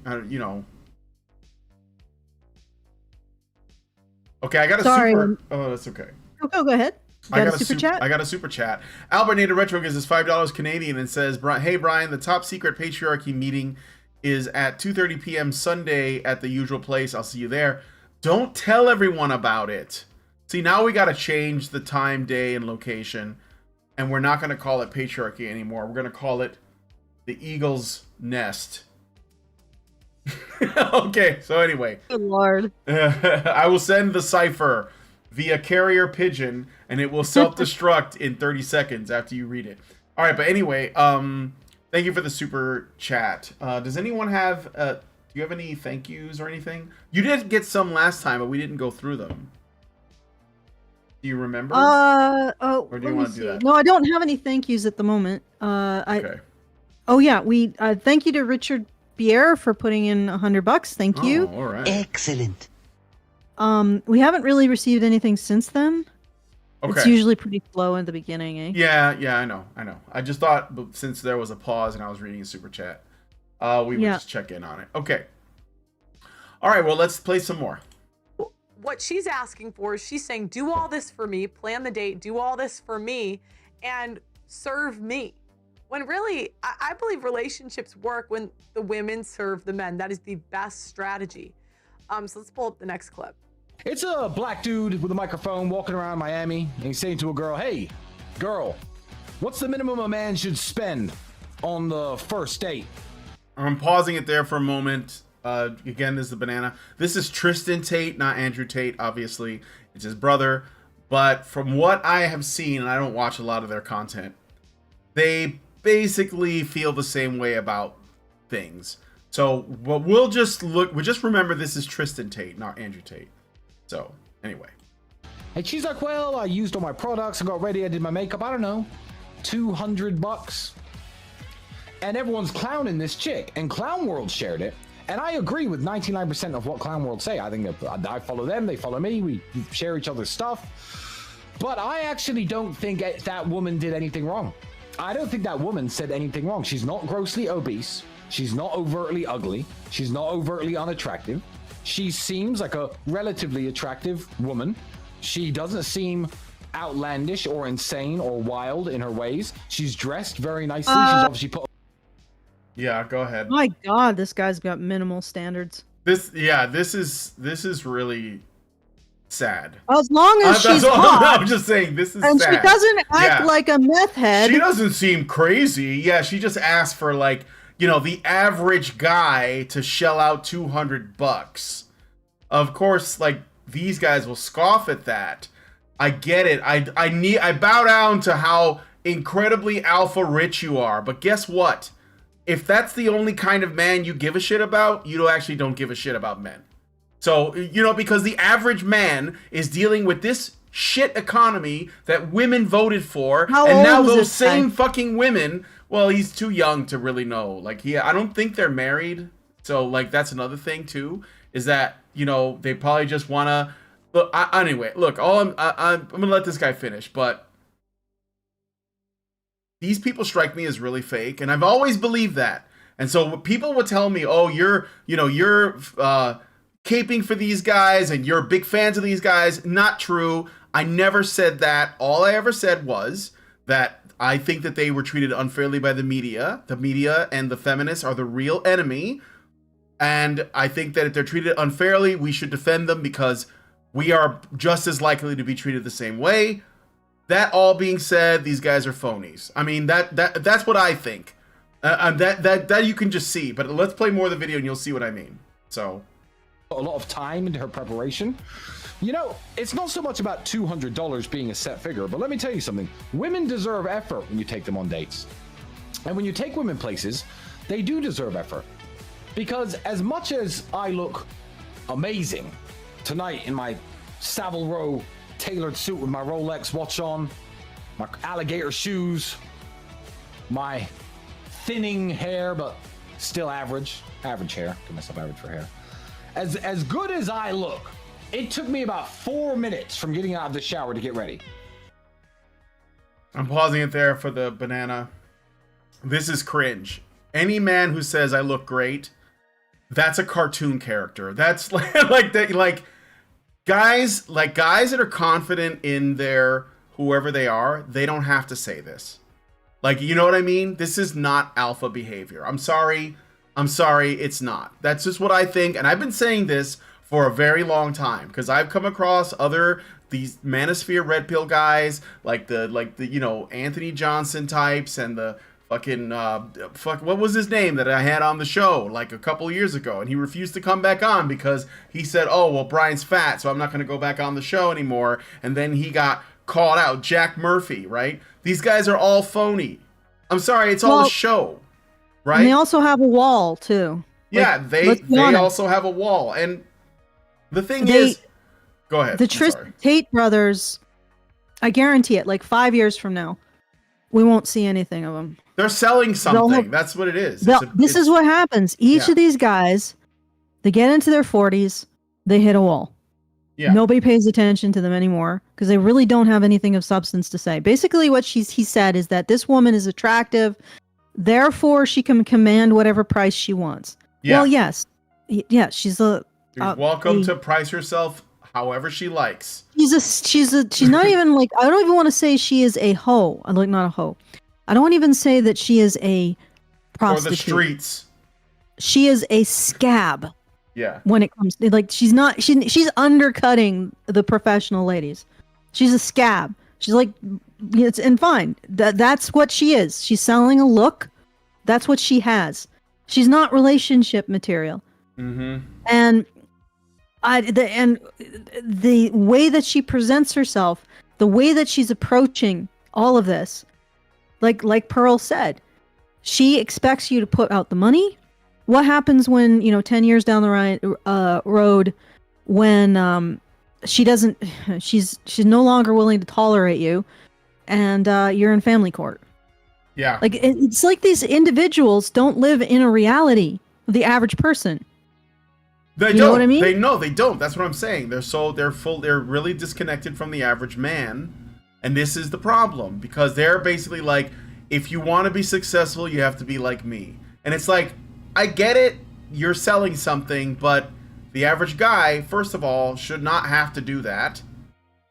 Okay, I got a super. Oh, that's okay. Go ahead. I got a super chat. I got a super chat. Albert Nader Retro gives us $5 Canadian and says, "Hey Brian, the top secret patriarchy meeting is at 2:30 p.m. Sunday at the usual place. I'll see you there. Don't tell everyone about it." See, now we got to change the time, day, and location, and we're not going to call it patriarchy anymore. We're going to call it the Eagle's Nest. Okay, so anyway. Good Lord. I will send the cipher via carrier pigeon, and it will self-destruct in 30 seconds after you read it. All right, but anyway, thank you for the super chat. Does anyone have, do you have any thank yous or anything? You did get some last time, but we didn't go through them. Do you remember? Or do you want to do that? No, I don't have any thank yous at the moment. Okay. Oh yeah, we thank you to Richard Bier for putting in $100. Thank you. All right. Excellent. We haven't really received anything since then. Okay. It's usually pretty slow in the beginning, eh? Yeah, I know. I just thought since there was a pause and I was reading a super chat, we would just check in on it. Okay. All right, well, let's play some more. What she's asking for is she's saying, do all this for me, plan the date, do all this for me, and serve me. When really, I believe relationships work when the women serve the men. That is the best strategy. So let's pull up the next clip. It's a black dude with a microphone walking around Miami, and he's saying to a girl, "Hey, girl, what's the minimum a man should spend on the first date?" I'm pausing it there for a moment. Again, this is the banana. This is Tristan Tate, not Andrew Tate, obviously. It's his brother. But from what I have seen, and I don't watch a lot of their content, they basically feel the same way about things. So we'll just remember this is Tristan Tate, not Andrew Tate. So anyway. And she's like, "Well, I used all my products, I got ready, I did my makeup, I don't know, $200. And everyone's clowning this chick, and Clown World shared it. And I agree with 99% of what Clown World say. I think that I follow them, they follow me, we share each other's stuff. But I actually don't think that woman did anything wrong. I don't think that woman said anything wrong. She's not grossly obese. She's not overtly ugly. She's not overtly unattractive. She seems like a relatively attractive woman. She doesn't seem outlandish or insane or wild in her ways. She's dressed very nicely. She's obviously put... Yeah, go ahead. My God, this guy's got minimal standards. This is really sad. As long as she's hot. I'm just saying, this is and sad. She doesn't act like a meth head. She doesn't seem crazy. Yeah, she just asked for like, the average guy to shell out $200. Of course, like these guys will scoff at that. I get it. I bow down to how incredibly alpha rich you are. But guess what? If that's the only kind of man you give a shit about, you actually don't give a shit about men. So, because the average man is dealing with this shit economy that women voted for. And now those same fucking women, well, he's too young to really know. Like, I don't think they're married. So, like, that's another thing, too, is that, they probably just want to... Look, anyway, look, I'm going to let this guy finish, but... These people strike me as really fake, and I've always believed that. And so people would tell me, "Oh, you're caping for these guys, and you're big fans of these guys." Not true. I never said that. All I ever said was that I think that they were treated unfairly by the media. The media and the feminists are the real enemy, and I think that if they're treated unfairly, we should defend them because we are just as likely to be treated the same way. That all being said, these guys are phonies. I mean, that's what I think. That you can just see. But let's play more of the video and you'll see what I mean. So, a lot of time into her preparation. It's not so much about $200 being a set figure, but let me tell you something. Women deserve effort when you take them on dates. And when you take women places, they do deserve effort. Because as much as I look amazing tonight in my Savile Row tailored suit with my Rolex watch on, my alligator shoes, my thinning hair, but still average hair. Give myself average for hair. As good as I look, it took me about 4 minutes from getting out of the shower to get ready. I'm pausing it there for the banana. This is cringe. Any man who says I look great, that's a cartoon character. That's like guys that are confident in their whoever they are, they don't have to say this. Like, you know what I mean? This is not alpha behavior. I'm sorry, it's not. That's just what I think, and I've been saying this for a very long time because I've come across these manosphere red pill guys like the Anthony Johnson types and the fucking what was his name that I had on the show like a couple years ago, and he refused to come back on because he said, oh well, Brian's fat, so I'm not going to go back on the show anymore, and then he got called out. Jack Murphy, right? These guys are all phony. I'm sorry, it's all a show, right? And they also have a wall too. Yeah, they also have a wall, and the thing is, go ahead. The Tristan Tate brothers, I guarantee it. Like 5 years from now, we won't see anything of them. They're selling something. That's what it is. This is what happens. Each of these guys, they get into their 40s, they hit a wall. Yeah. Nobody pays attention to them anymore because they really don't have anything of substance to say. Basically, what he said is that this woman is attractive, therefore she can command whatever price she wants. Yeah. Well, yes. Yeah, she's welcome to price herself however she likes. She's not even like, I don't even want to say she is a hoe. I'm like, not a hoe. I don't even say that she is a prostitute. For the streets. She is a scab. Yeah. When it comes to, like, she's undercutting the professional ladies. She's a scab. She's like, and fine. That's what she is. She's selling a look. That's what she has. She's not relationship material. Mm-hmm. And the way that she presents herself, the way that she's approaching all of this, like Perl said, she expects you to put out the money. What happens when, 10 years down the road, when she's no longer willing to tolerate you, and you're in family court? Yeah. Like, it's like these individuals don't live in a reality of the average person. They don't. Know what I mean? They don't. That's what I'm saying. They're really disconnected from the average man, and this is the problem because they're basically like, if you want to be successful, you have to be like me, and it's like, I get it, you're selling something, but the average guy, first of all, should not have to do that,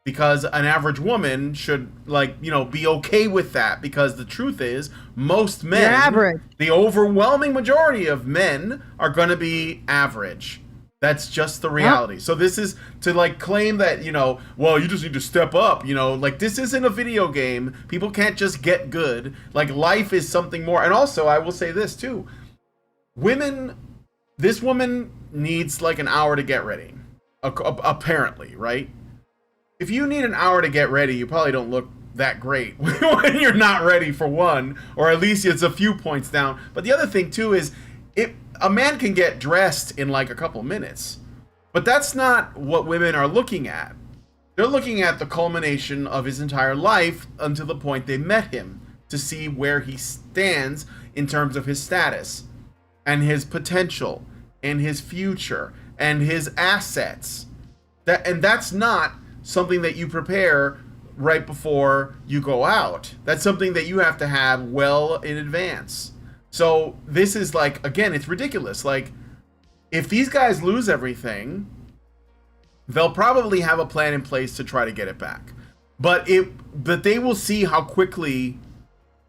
because an average woman should, be okay with that, because the truth is, most men, the overwhelming majority of men, are going to be average. That's just the reality. Yep. So this is to claim that, well, you just need to step up, this isn't a video game. People can't just get good. Life is something more. And also, I will say this too. This woman needs an hour to get ready, apparently, right? If you need an hour to get ready, you probably don't look that great when you're not ready, for one, or at least it's a few points down. But the other thing too is, a man can get dressed in a couple minutes, but that's not what women are looking at. They're looking at the culmination of his entire life until the point they met him, to see where he stands in terms of his status and his potential and his future and his assets. That's not something that you prepare right before you go out. That's something that you have to have well in advance. So this is again, it's ridiculous. If these guys lose everything, they'll probably have a plan in place to try to get it back. But they will see how quickly,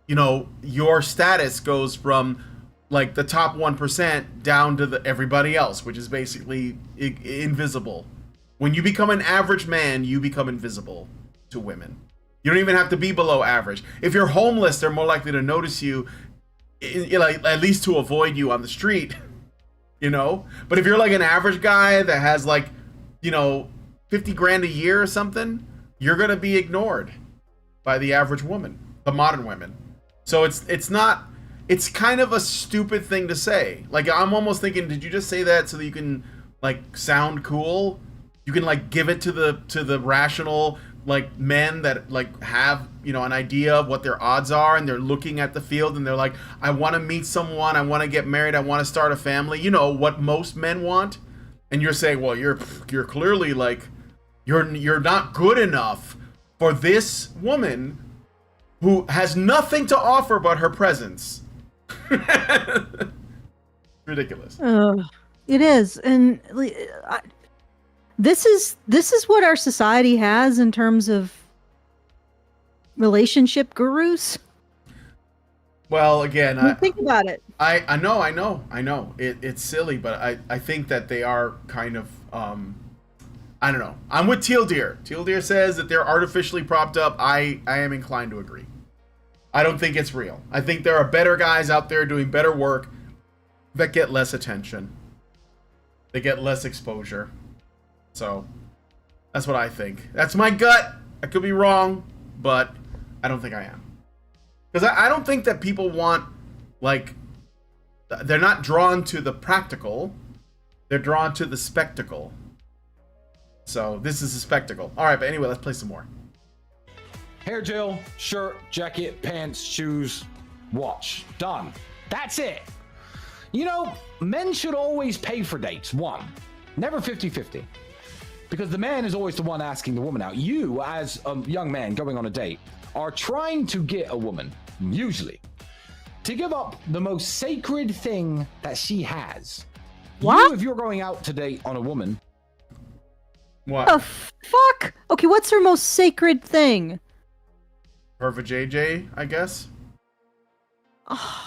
your status goes from the top 1% down to everybody else, which is basically invisible. When you become an average man, you become invisible to women. You don't even have to be below average. If you're homeless, they're more likely to notice you, at least to avoid you on the street, But if you're an average guy that has 50 grand a year or something, you're going to be ignored by the average woman, the modern women. So it's kind of a stupid thing to say. I'm almost thinking, did you just say that so that you can sound cool? you can like give it to the rational like men that like have, you know, an idea of what their odds are, and they're looking at the field and they're like, I want to meet someone, I want to get married, I want to start a family, you know, what most men want. And you're saying, well, you're clearly like you're not good enough for this woman who has nothing to offer but her presence. Ridiculous. It is, and this is what our society has in terms of relationship gurus. Well, again, Think about it. I know. It's silly, but I think that they are kind of I don't know. I'm with Teal Deer. Teal Deer says that they're artificially propped up. I am inclined to agree. I don't think it's real. I think there are better guys out there doing better work that get less attention. They get less exposure. So that's what I think. That's my gut. I could be wrong, but I don't think I am. Because I don't think that people want, like, they're not drawn to the practical. They're drawn to the spectacle. So this is a spectacle. All right, but anyway, let's play some more. Hair gel, shirt, jacket, pants, shoes, watch. Done. That's it. You know, men should always pay for dates. One, never 50-50. Because the man is always the one asking the woman out. You, as a young man going on a date, are trying to get a woman, usually, to give up the most sacred thing that she has. What? You, if you're going out to date on a woman. What? The fuck? Okay, what's her most sacred thing? Her JJ, I guess. Oh.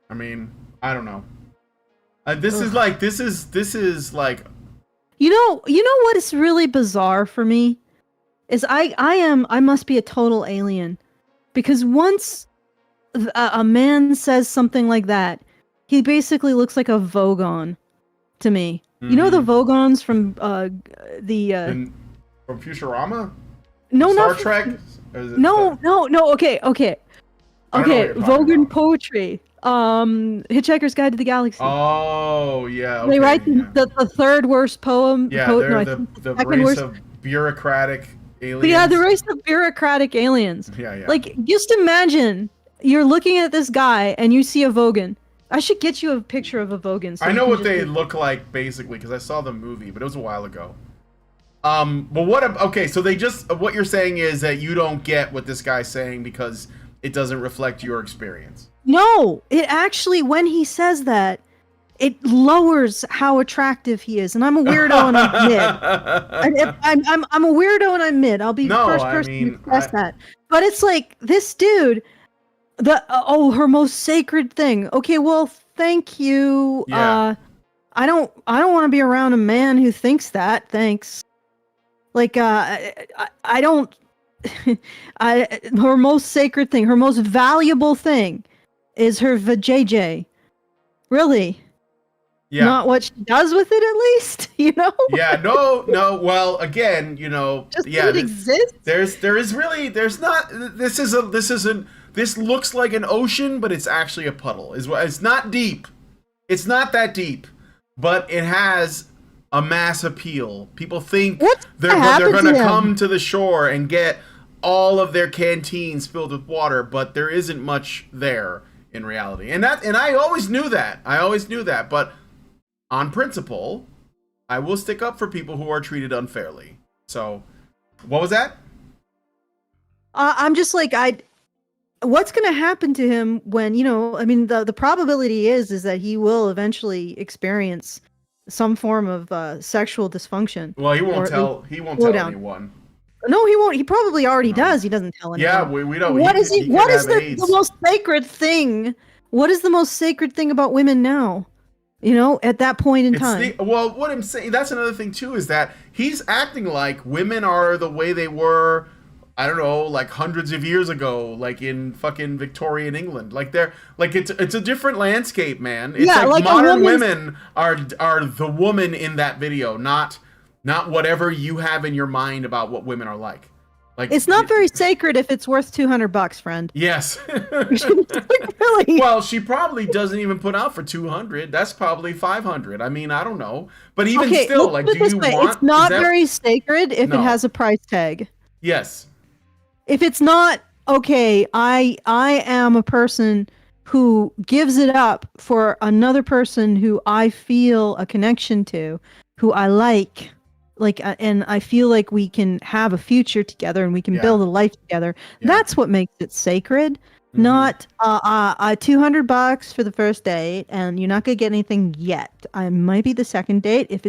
I mean, I don't know. This is like. You know what is really bizarre for me is I must be a total alien, because once a man says something like that, he basically looks like a Vogon to me. Mm-hmm. You know the Vogons from from Futurama? No, Star not Trek? No. Okay. Vogon poetry. Hitchhiker's Guide to the Galaxy. Oh, yeah. Okay, they write yeah. the third worst poem. Yeah, they're the race of bureaucratic aliens. Yeah, the race of bureaucratic aliens. Yeah. Like, just imagine you're looking at this guy and you see a Vogon. I should get you a picture of a Vogon. So I know what they look like, basically, because I saw the movie, but it was a while ago. But okay, so what you're saying is that you don't get what this guy's saying because it doesn't reflect your experience. No, it actually, when he says that, it lowers how attractive he is, and I'm a weirdo and I'm mid. I'm a weirdo and I'm mid. I'll be the first person to express that. But it's like, this dude, her most sacred thing. Okay, well, thank you. Yeah. I don't want to be around a man who thinks that. Thanks. Like, I don't. Her most sacred thing, her most valuable thing, is her vajayjay. Really? Yeah. Not what she does with it, at least, you know? Yeah, no. Well, again, you know, just yeah, it exists. This looks like an ocean, but it's actually a puddle. It's not deep. It's not that deep, but it has a mass appeal. People think they're going to come to the shore and get all of their canteens filled with water, but there isn't much there in reality. And I always knew that. But on principle, I will stick up for people who are treated unfairly. So, what was that? I'm just like, what's going to happen to him when, you know, I mean, the probability is that he will eventually experience some form of sexual dysfunction. Well, he won't tell anyone. No, he won't. He probably already does. He doesn't tell anyone. Yeah, we don't. What is the most sacred thing? What is the most sacred thing about women now? You know, at that point in time. What I'm saying, that's another thing too, is that he's acting like women are the way they were, I don't know, like hundreds of years ago, like in fucking Victorian England. Like they're like it's a different landscape, man. It's like modern women are the woman in that video, not whatever you have in your mind about what women are like. Like, It's not very sacred if it's worth $200, friend. Yes. Really? Well, she probably doesn't even put out for 200. That's probably 500. I mean, I don't know. But even still, let's like, put do it this you way. want? It's not is that- very sacred if No. it has a price tag. Yes. If it's not, okay, I am a person who gives it up for another person who I feel a connection to, who I like, and I feel like we can have a future together and we can Yeah. build a life together. Yeah. That's what makes it sacred. Mhm. Not $200 for the first date, and you're not gonna get anything yet. I might be the second date if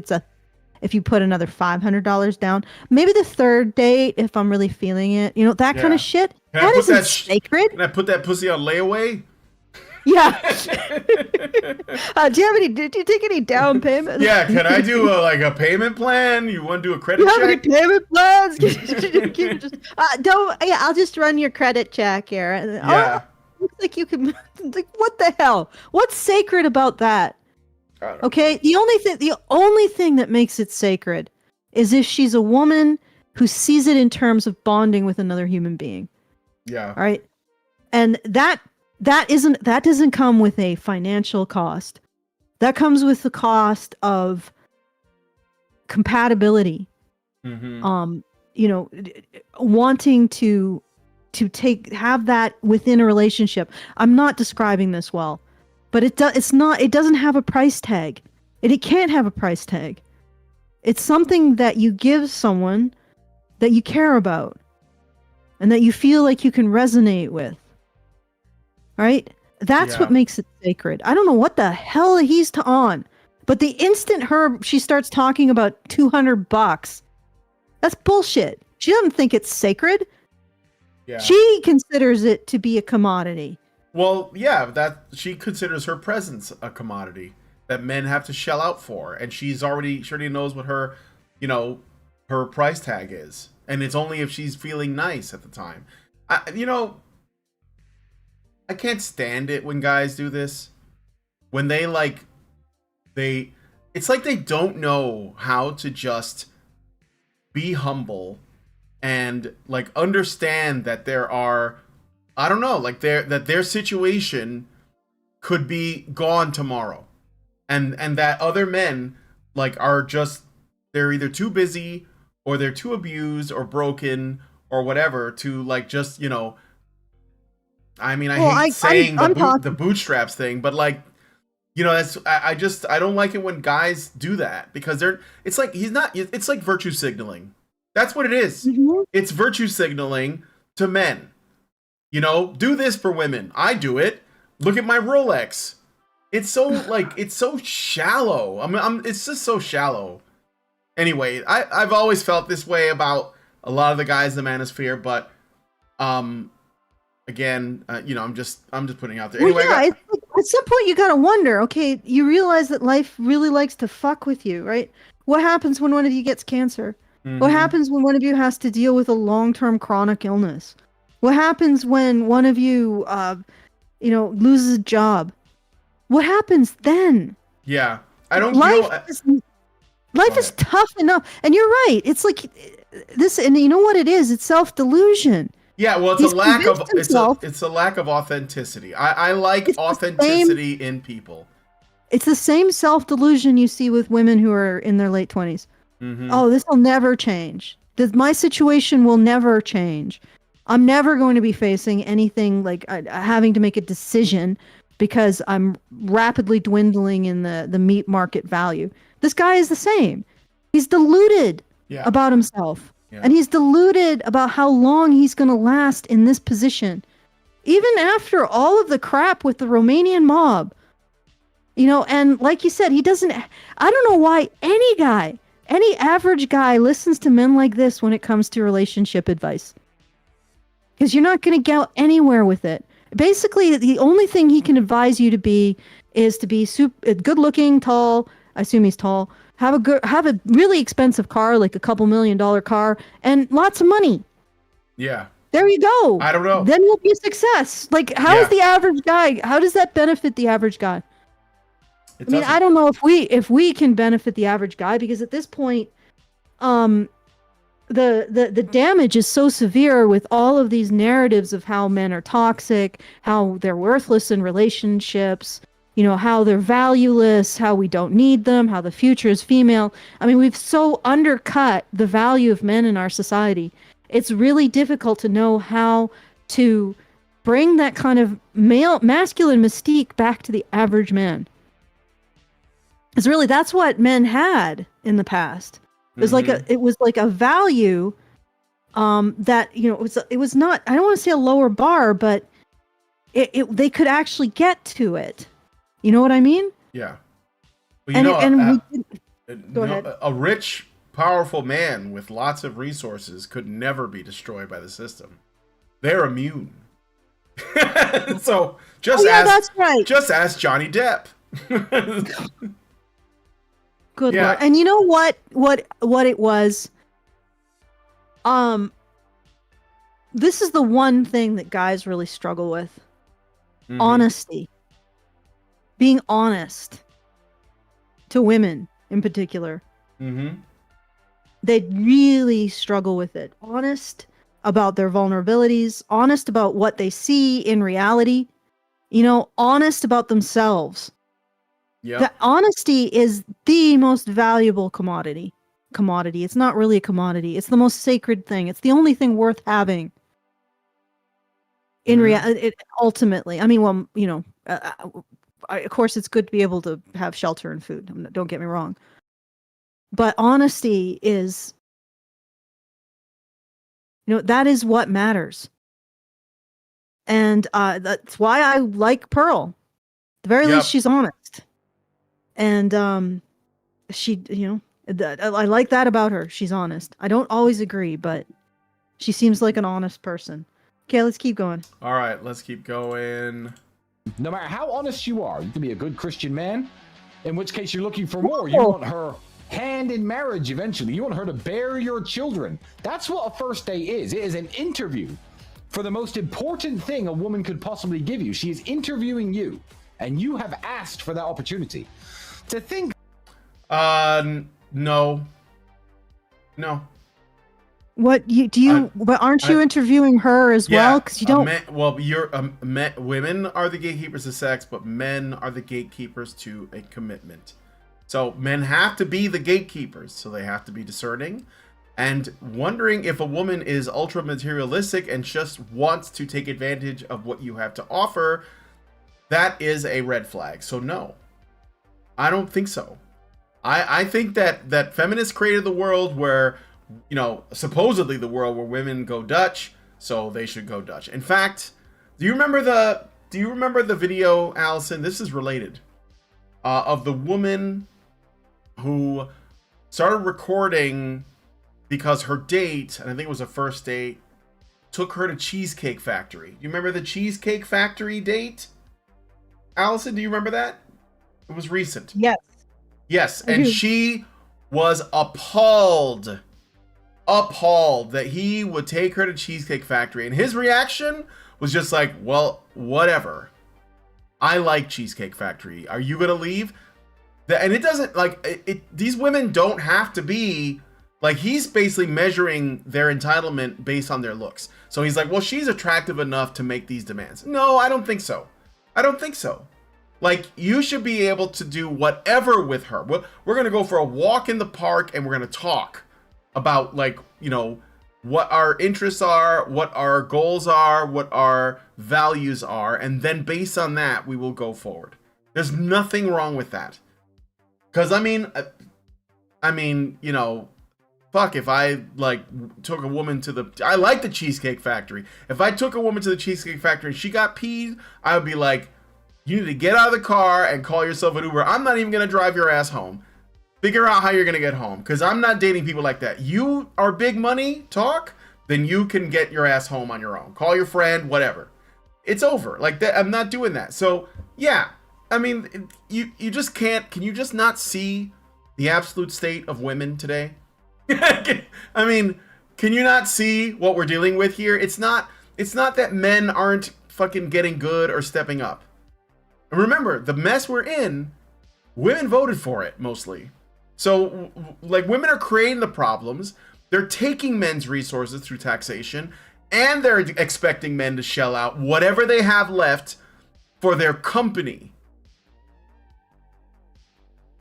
you put another $500 down. Maybe the third date if I'm really feeling it. You know, that kind Yeah. of shit. Can I That put isn't that sacred. Can I put that pussy on layaway? Yeah. Do you take any down payments? Yeah, can I do a payment plan? You want to do a credit You have any check? payment plans? I'll just run your credit check here. Yeah. Looks like you can. Like, what the hell? What's sacred about that? I don't know. Okay, the only thing that makes it sacred is if she's a woman who sees it in terms of bonding with another human being. Yeah. All right, and that doesn't come with a financial cost. That comes with the cost of compatibility. Mm-hmm. Wanting to have that within a relationship. I'm not describing this well, but it doesn't have a price tag. It can't have a price tag. It's something that you give someone that you care about and that you feel like you can resonate with. Right? That's Yeah. what makes it sacred. I don't know what the hell he's on, but the instant she starts talking about $200, that's bullshit. She doesn't think it's sacred. Yeah. She considers it to be a commodity. Well, yeah, that she considers her presence a commodity that men have to shell out for, and she already knows what her price tag is, and it's only if she's feeling nice at the time. I can't stand it when guys do this. When it's like they don't know how to just be humble and like understand that there are, I don't know, like that their situation could be gone tomorrow. And that other men like are just, they're either too busy or they're too abused or broken or whatever to like just, I mean, I hate saying the bootstraps thing, but like, that's, I don't like it when guys do that because it's like it's like virtue signaling. That's what it is. Mm-hmm. It's virtue signaling to men. Do this for women. I do it. Look at my Rolex. It's so it's so shallow. It's just so shallow. Anyway, I've always felt this way about a lot of the guys in the manosphere, but again, I'm just putting it out there. Well, Anyway, yeah, at some point you gotta wonder. Okay, you realize that life really likes to fuck with you, right? What happens when one of you gets cancer? What happens when one of you has to deal with a long-term chronic illness? What happens when one of you, loses a job? What happens then? Yeah, I don't. Life is tough enough, and you're right. It's like this, and you know what it is? It's self-delusion. Yeah, well, it's He's a lack of convinced himself. it's a lack of authenticity. I like authenticity in people. It's the same self-delusion you see with women who are in their late 20s. Mm-hmm. Oh, this will never change. My situation will never change. I'm never going to be facing anything like having to make a decision because I'm rapidly dwindling in the meat market value. This guy is the same. He's deluded about himself. Yeah. And he's deluded about how long he's going to last in this position. Even after all of the crap with the Romanian mob. And like you said, I don't know why any average guy listens to men like this when it comes to relationship advice. Because you're not going to get anywhere with it. Basically, the only thing he can advise you to be is to be good looking, tall. I assume he's tall. Have a really expensive car, like a couple $1 million car, and lots of money. Yeah. There you go. I don't know. Then you'll be a success. Like, how is the average guy? How does that benefit the average guy? I don't know if we can benefit the average guy because at this point, the damage is so severe with all of these narratives of how men are toxic, how they're worthless in relationships, you know, how they're valueless, how we don't need them, how the future is female. I mean, we've so undercut the value of men in our society. It's really difficult to know how to bring that kind of masculine mystique back to the average man. Because really, that's what men had in the past. It was like a value that, you know, it was not, I don't want to say a lower bar, but they could actually get to it. You know what I mean? Yeah. Well, Go ahead. A rich, powerful man with lots of resources could never be destroyed by the system. They're immune. So that's right. Just ask Johnny Depp. Good Lord. And you know what it was? This is the one thing that guys really struggle with. Mm-hmm. Honesty. Being honest to women in particular. Mm-hmm. They really struggle with it. Honest about their vulnerabilities, honest about what they see in reality, you know, honest about themselves. Yeah. That honesty is the most valuable commodity. It's not really a commodity. It's the most sacred thing. It's the only thing worth having. In reality, ultimately, I mean, well, you know, of course, it's good to be able to have shelter and food. Don't get me wrong. But honesty is, you know, that is what matters. And that's why I like Perl. At the very least, she's honest. And she, you know, I like that about her. She's honest. I don't always agree, but she seems like an honest person. Okay, let's keep going. All right, let's keep going. No matter how honest you are, you can be a good Christian man, in which case you're looking for more. You want her hand in marriage eventually. You want her to bear your children. That's what a first date is. It is an interview for the most important thing a woman could possibly give you. She is interviewing you, and you have asked for that opportunity. To think... No. What but aren't you interviewing her as well? Because you don't. Women are the gatekeepers of sex, but men are the gatekeepers to a commitment. So men have to be the gatekeepers, so they have to be discerning, and wondering if a woman is ultra materialistic and just wants to take advantage of what you have to offer. That is a red flag. So no, I don't think so. I think that feminists created the world where, you know, supposedly the world where women go Dutch, so they should go Dutch. In fact, do you remember the video, Allison? This is related, of the woman who started recording because her date, and I think it was a first date, took her to Cheesecake Factory. Do you remember the Cheesecake Factory date? Allison, do you remember that? It was recent. Yes, and she was appalled that he would take her to Cheesecake Factory, and his reaction was just like, well, whatever. I like Cheesecake Factory. Are you gonna leave? And it doesn't, like, these women don't have to be, like, he's basically measuring their entitlement based on their looks. So he's like, well, she's attractive enough to make these demands. No, I don't think so. Like, you should be able to do whatever with her. We're going to go for a walk in the park, and we're going to talk about, like, you know, what our interests are, what our goals are, what our values are, and then based on that, we will go forward. There's nothing wrong with that. Because, I mean, you know, fuck, if I, like, took a woman to I like the Cheesecake Factory. If I took a woman to the Cheesecake Factory and she got peed, I would be like, you need to get out of the car and call yourself an Uber. I'm not even going to drive your ass home. Figure out how you're going to get home, because I'm not dating people like that. You are big money talk, then you can get your ass home on your own. Call your friend, whatever. It's over. Like that. I'm not doing that. So, yeah. I mean, you just can't. Can you just not see the absolute state of women today? I mean, can you not see what we're dealing with here? It's not that men aren't fucking getting good or stepping up. And remember, the mess we're in, women voted for it mostly. So, like, women are creating the problems. they're taking men's resources through taxation, and they're expecting men to shell out whatever they have left for their company.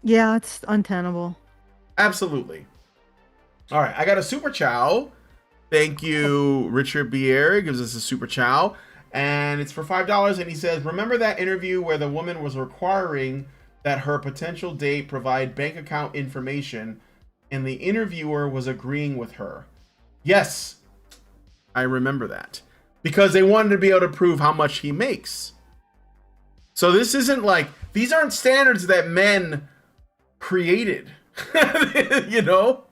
Yeah, it's untenable. Absolutely. All right, I got a super chow. Thank you, Richard Bier gives us a super chow, and it's for $5. And he says, "Remember that interview where the woman was requiring that her potential date provide bank account information, and the interviewer was agreeing with her?" Yes, I remember that, because they wanted to be able to prove how much he makes. So this isn't like, these aren't standards that men created. You know,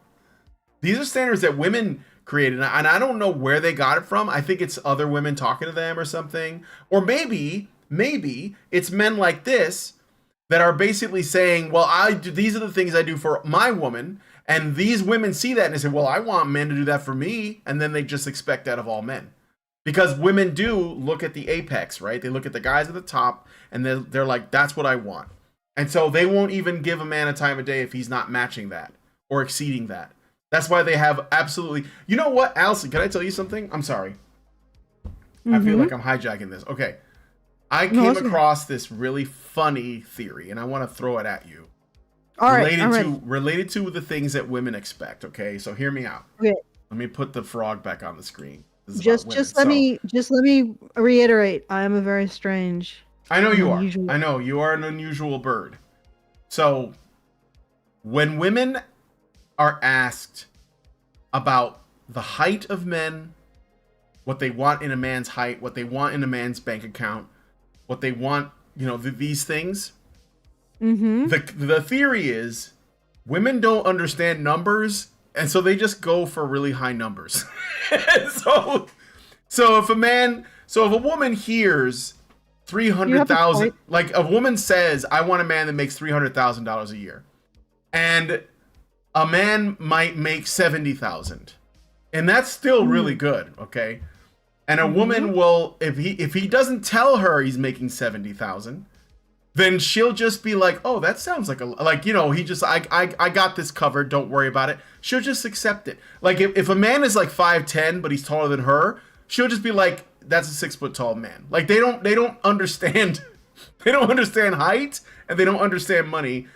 these are standards that women created, and I don't know where they got it from. I think it's other women talking to them or something, or maybe it's men like this that are basically saying, well, these are the things I do for my woman, and these women see that and they say, well, I want men to do that for me, and then they just expect that of all men, because women do look at the apex, right? They look at the guys at the top, and they're like, that's what I want. And so they won't even give a man a time of day if he's not matching that or exceeding that. That's why they have absolutely... You know what, Allison, can I tell you something? I'm sorry. I feel like I'm hijacking this. Okay. I came across this really funny theory, and I want to throw it at you. Related to the things that women expect, okay? So hear me out. Okay. Let me put the frog back on the screen. Just let me reiterate, I am a very strange... I know you are. I know you are an unusual bird. So when women are asked about the height of men, what they want in a man's height, what they want in a man's bank account, what they want, you know, these things, the theory is women don't understand numbers, and so they just go for really high numbers. so if a woman hears 300,000, like a woman says, I want a man that makes $300,000 a year, and a man might make 70,000, and that's still really good, okay? And a woman will, if he doesn't tell her he's making 70,000, then she'll just be like, oh, that sounds like I got this covered, don't worry about it. She'll just accept it. Like if a man is like 5'10", but he's taller than her, she'll just be like, that's a 6 foot tall man. Like they don't understand height, and they don't understand money.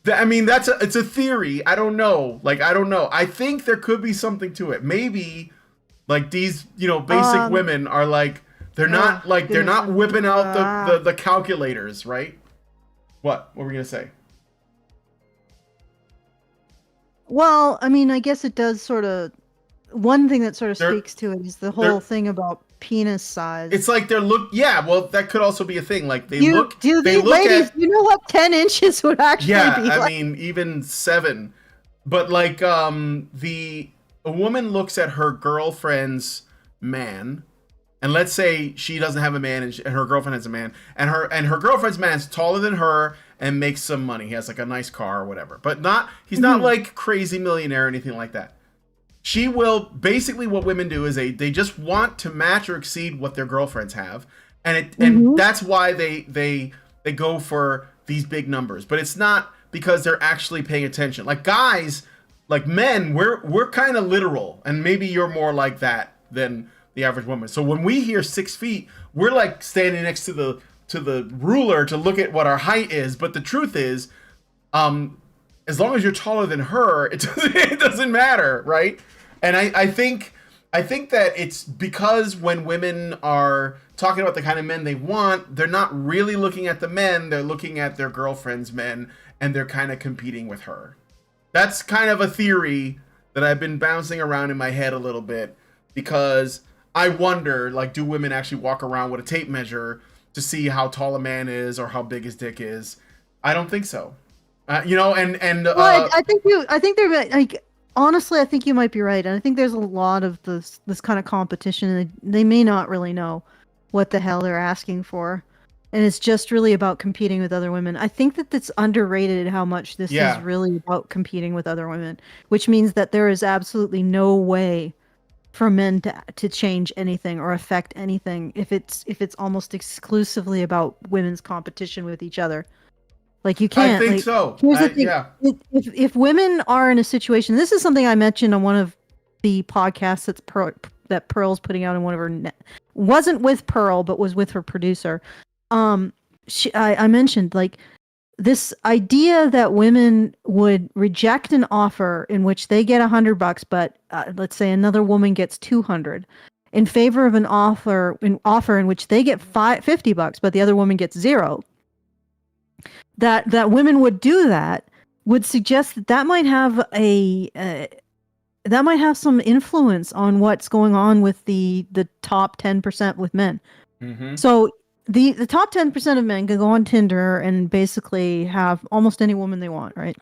I mean, it's a theory. I don't know. I think there could be something to it. Maybe like these, basic women are like, they're not whipping out the calculators, right? What were we gonna say? Well, I mean, I guess it does sort of. One thing that sort of speaks to it is the whole thing about penis size. It's like well, that could also be a thing. Like ladies, you know what 10 inches would actually be like? I mean, even 7. But like a woman looks at her girlfriend's man, and let's say she doesn't have a man, and her girlfriend has a man, and her girlfriend's man's taller than her and makes some money. He has like a nice car or whatever, but he's not like crazy millionaire or anything like that. She will basically, what women do is they just want to match or exceed what their girlfriends have, and that's why they go for these big numbers. But it's not because they're actually paying attention. Like guys, like men, we're kind of literal, and maybe you're more like that than the average woman. So when we hear 6 feet, we're like standing next to the ruler to look at what our height is. But the truth is, as long as you're taller than her, it doesn't matter, right? And I think that it's because when women are talking about the kind of men they want, they're not really looking at the men, they're looking at their girlfriend's men, and they're kind of competing with her. That's kind of a theory that I've been bouncing around in my head a little bit, because I wonder, like, do women actually walk around with a tape measure to see how tall a man is or how big his dick is? I don't think so. I think they're like, honestly, I think you might be right. And I think there's a lot of this kind of competition, and they may not really know what the hell they're asking for. And it's just really about competing with other women. I think that it's underrated how much this is really about competing with other women, which means that there is absolutely no way for men to change anything or affect anything if it's almost exclusively about women's competition with each other. Like you can't. I think so. Here's the thing: if women are in a situation, this is something I mentioned on one of the podcast that Pearl's putting out in one of her wasn't with Perl, but was with her producer. I mentioned like this idea that women would reject an offer in which they get $100, but let's say another woman gets 200, in favor of an offer in which they get $50, but the other woman gets 0. That women would do that would suggest that might have some influence on what's going on with the top 10% with men. Mm-hmm. So the top 10% of men can go on Tinder and basically have almost any woman they want, right?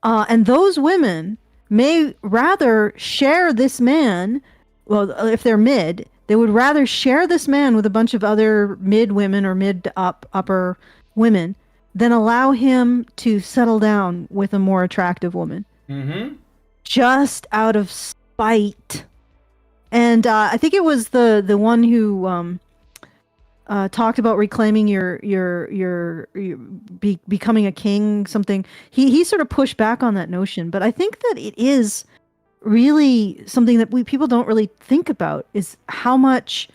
And those women may rather share this man. Well, if they're mid, they would rather share this man with a bunch of other mid women or upper women than allow him to settle down with a more attractive woman. Mm-hmm. Just out of spite. And I think it was the one who talked about reclaiming your becoming a king, something. He sort of pushed back on that notion, but I think that it is really something that people don't really think about, is how much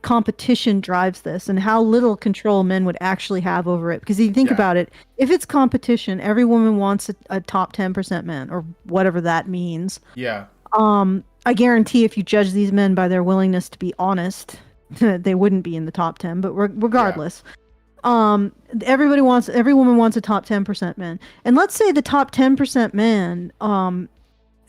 competition drives this and how little control men would actually have over it. Because if you think about it, if it's competition, every woman wants a top 10% man, or whatever that means. Yeah. I guarantee if you judge these men by their willingness to be honest, they wouldn't be in the top 10, but regardless, every woman wants a top 10% man. And let's say the top 10% man,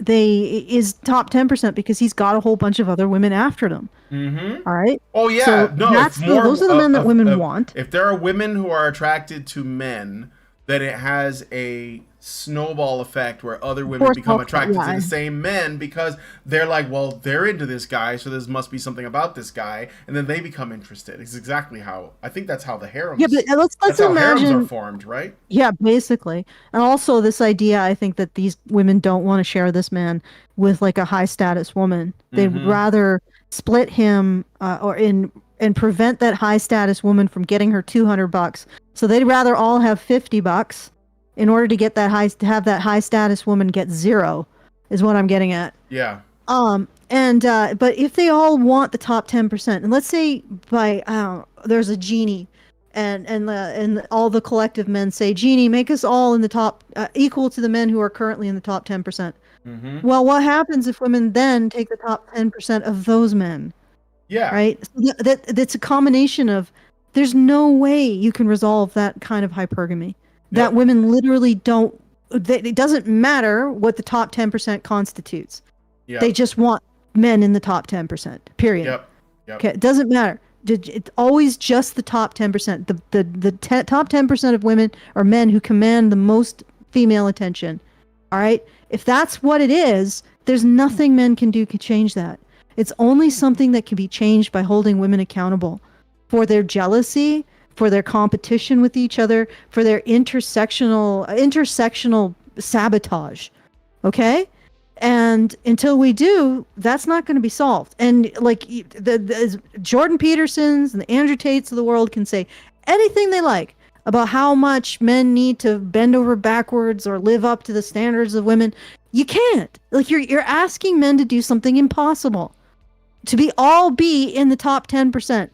is top 10% because he's got a whole bunch of other women after them. Mm-hmm. All right. Oh yeah. So those are the men that women want. If there are women who are attracted to men, then it has a snowball effect where other women become attracted to the same men because they're like, well, they're into this guy, so there must be something about this guy, and then they become interested. It's exactly how I think that's how the harems. Yeah, but let's how imagine harems are formed, right? Yeah, basically. And also this idea, I think that these women don't want to share this man with like a high status woman. They'd rather split him and prevent that high status woman from getting her $200. So they'd rather all have $50 in order to get that that high status woman get 0, is what I'm getting at. Yeah. But if they all want the top 10%, and let's say there's a genie, and all the collective men say, genie, make us all in the top, equal to the men who are currently in the top 10%. Mm-hmm. Well, what happens if women then take the top 10% of those men? Yeah. Right? So that's a combination of, there's no way you can resolve that kind of hypergamy. That women literally don't, it doesn't matter what the top 10% constitutes. Yep. They just want men in the top 10%, period. Yep. Okay, it doesn't matter. It's always just the top 10%. The top 10% of women or men who command the most female attention. All right? If that's what it is, there's nothing men can do to change that. It's only something that can be changed by holding women accountable for their jealousy, for their competition with each other, for their intersectional sabotage. Okay? And until we do, that's not going to be solved. And like the Jordan Petersons and the Andrew Tates of the world can say anything they like about how much men need to bend over backwards or live up to the standards of women. You can't. Like you're asking men to do something impossible. To all be in the top 10%.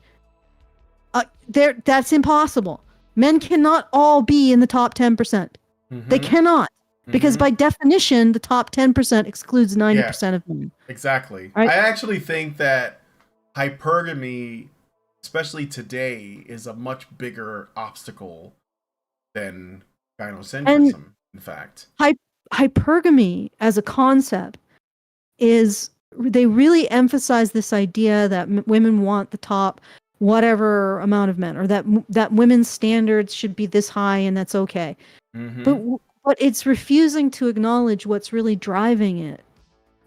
That's impossible. Men cannot all be in the top 10%. Mm-hmm. They cannot. Because by definition, the top 10% excludes 90% of women. Exactly. Right? I actually think that hypergamy, especially today, is a much bigger obstacle than gynocentrism, in fact. Hypergamy as a concept they really emphasize this idea that women want the top whatever amount of men, or that women's standards should be this high and that's okay. Mm-hmm. But it's refusing to acknowledge what's really driving it,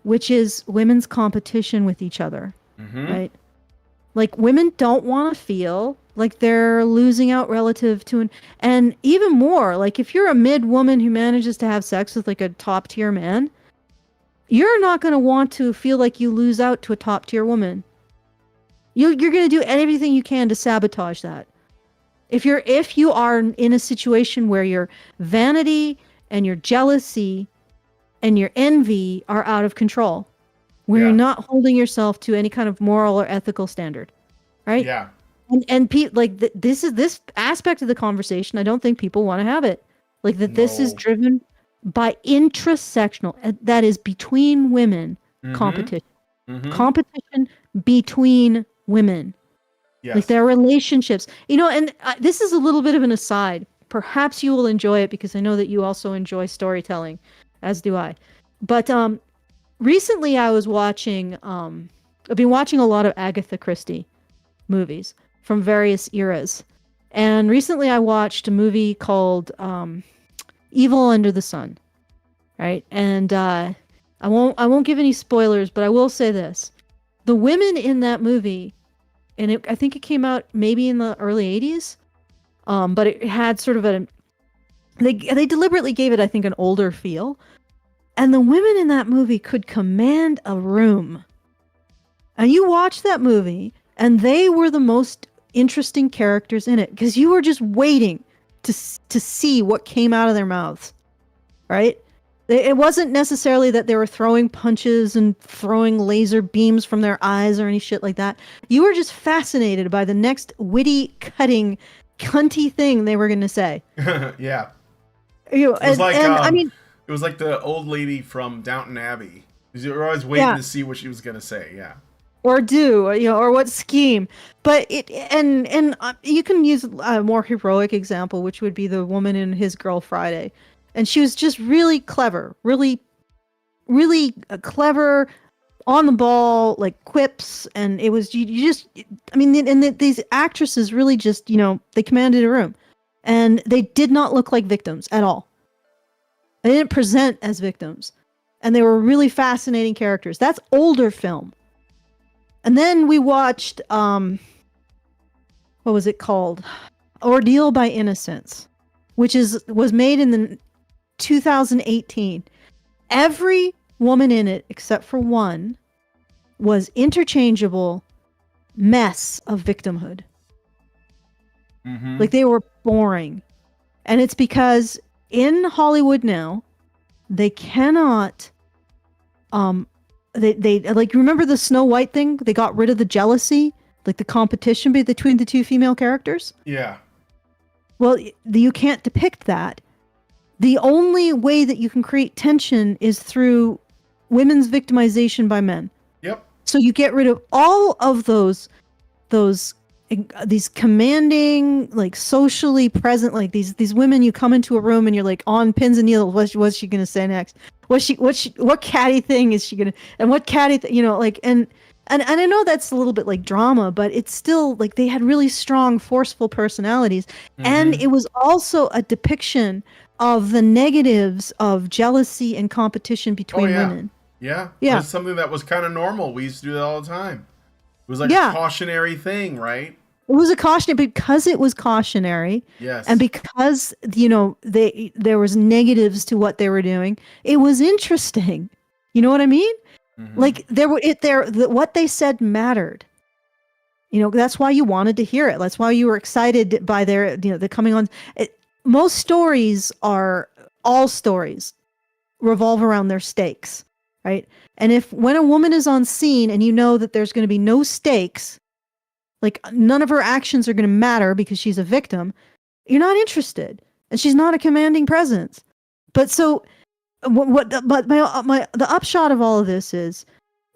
which is women's competition with each other, right? Like women don't want to feel like they're losing out relative to and even more, like if you're a mid woman who manages to have sex with like a top tier man, you're not going to want to feel like you lose out to a top tier woman. You're going to do everything you can to sabotage that. If you are in a situation where your vanity and your jealousy and your envy are out of control, where Yeah. you're not holding yourself to any kind of moral or ethical standard, right? Yeah. This aspect of the conversation, I don't think people want to have it. Like that, this is No. driven by intrasectional, that is between women Mhm. competition, Mhm. competition between women, Yes. like their relationships. And this is a little bit of an aside. Perhaps you will enjoy it because I know that you also enjoy storytelling, as do I. But recently, I was watching. I've been watching a lot of Agatha Christie movies from various eras. And recently I watched a movie called Evil Under the Sun. Right? And I won't give any spoilers, but I will say this. The women in that movie, and I think it came out maybe in the early 80s, but it had sort of they deliberately gave it, I think, an older feel. And the women in that movie could command a room. And you watch that movie, and they were the most interesting characters in it because you were just waiting to see what came out of their mouths, right? It wasn't necessarily that they were throwing punches and throwing laser beams from their eyes or any shit like that. You were just fascinated by the next witty, cutting, cunty thing they were going to say. Yeah. It was like, I mean, It was like the old lady from Downton Abbey. You were always waiting Yeah. to see what she was gonna say. Yeah. or what scheme. But you can use a more heroic example, which would be the woman in His Girl Friday. And she was just really clever, really clever, on the ball, like quips. And it was, these actresses really just, they commanded a room. And they did not look like victims at all. They didn't present as victims. And they were really fascinating characters. That's older film. And then we watched, what was it called? Ordeal by Innocence, which was made in the 2018. Every woman in it, except for one, was interchangeable mess of victimhood. Mm-hmm. Like they were boring. And it's because in Hollywood now, they cannot, they like, remember the Snow White thing? They got rid of the jealousy, like the competition between the two female characters. Yeah. Well, you can't depict that. The only way that you can create tension is through women's victimization by men. Yep. So you get rid of all of these commanding, like socially present, like these women. You come into a room and you're like on pins and needles. What's she gonna say next? What catty thing is she gonna? And what catty, and I know that's a little bit like drama, but it's still like they had really strong, forceful personalities, and it was also a depiction of the negatives of jealousy and competition between women. Yeah. Yeah. It was something that was kind of normal. We used to do that all the time. It was like Yeah. a cautionary thing, right? It was a cautionary because it was cautionary. Yes. And because there was negatives to what they were doing, it was interesting. You know what I mean? Mhm. Like what they said mattered. That's why you wanted to hear it. That's why you were excited by the coming on. All stories revolve around their stakes, right? And when a woman is on scene and you know that there's going to be no stakes, like none of her actions are going to matter because she's a victim, you're not interested, and she's not a commanding presence. But so, the upshot of all of this is,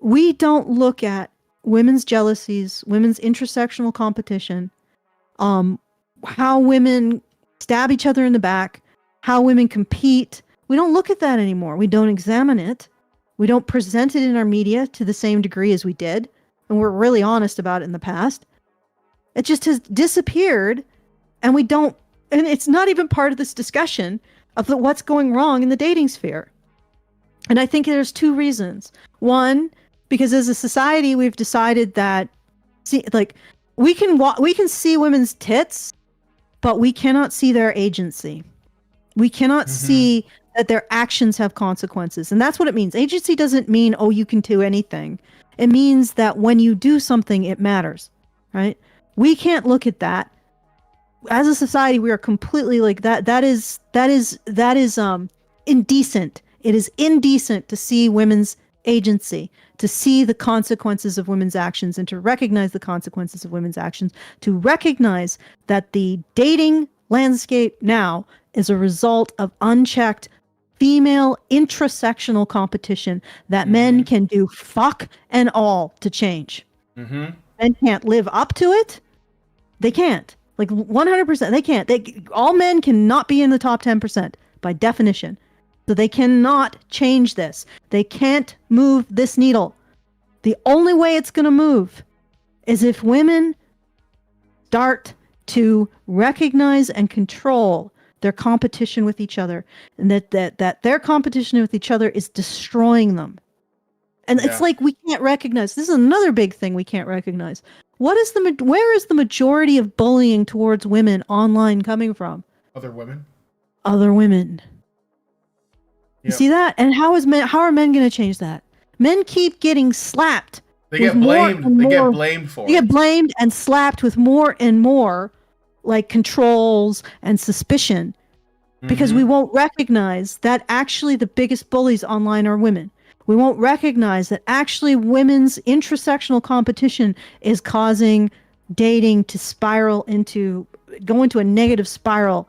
we don't look at women's jealousies, women's intersectional competition, how women stab each other in the back, how women compete. We don't look at that anymore. We don't examine it. We don't present it in our media to the same degree as we did. And we're really honest about it in the past. It just has disappeared. And it's not even part of this discussion of what's going wrong in the dating sphere. And I think there's two reasons. One, because as a society, we've decided that, we can see women's tits, but we cannot see their agency. We cannot see that their actions have consequences. And that's what it means. Agency doesn't mean, oh, you can do anything. It means that when you do something, it matters, right? We can't look at that. As a society, we are completely like that. That is indecent. It is indecent to see women's agency, to see the consequences of women's actions and to recognize the consequences of women's actions, to recognize that the dating landscape now is a result of unchecked female intrasectional competition that men can do fuck and all to change. Men can't live up to it. They can't. Like 100%, they can't. All men cannot be in the top 10% by definition. So they cannot change this. They can't move this needle. The only way it's going to move is if women start to recognize and control their competition with each other, and that their competition with each other is destroying them. And it's like we can't recognize. This is another big thing we can't recognize. Where is the majority of bullying towards women online coming from? Other women. Other women. You see that? And how are men going to change that? Men keep getting slapped. They get blamed. They get blamed for it. They get blamed and slapped with more and more like controls and suspicion because we won't recognize that actually the biggest bullies online are women. We won't recognize that actually women's intrasectional competition is causing dating to go into a negative spiral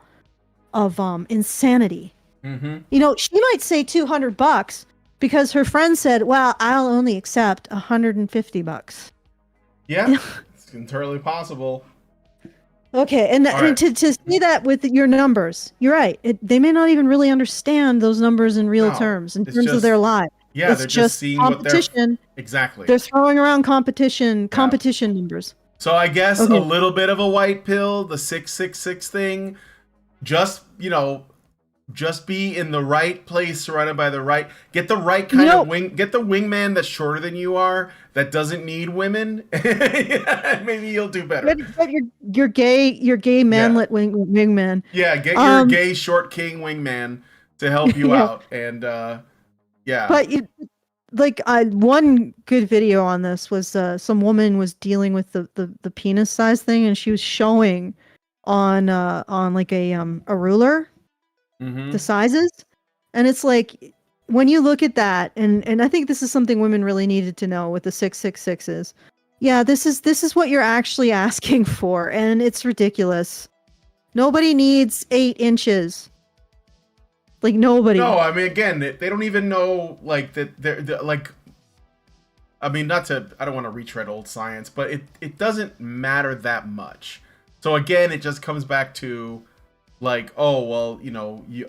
of insanity. You know, she might say $200 because her friend said, well, I'll only accept $150. Yeah, it's entirely possible. Okay, and to see that with your numbers, you're right. They may not even really understand those numbers in real terms, in terms of their lives. Yeah, it's they're just seeing competition. What they're... Exactly. They're throwing around competition numbers. So I guess a little bit of a white pill, the 666 thing, just be in the right place, surrounded by the right, get the right kind of get the wingman that's shorter than you are, that doesn't need women. Maybe you'll do better. Get your gay manlet wingman. Yeah, get your gay short king wingman to help you out. And But one good video on this was some woman was dealing with the penis size thing, and she was showing on like a ruler the sizes, and it's like when you look at that, and I think this is something women really needed to know with the 666s. Yeah, this is what you're actually asking for, and it's ridiculous. Nobody needs 8 inches. Like nobody. No, I mean, again, they don't even know like that. They're like, I mean, I don't want to retread old science, but it doesn't matter that much. So again, it just comes back to like, oh well,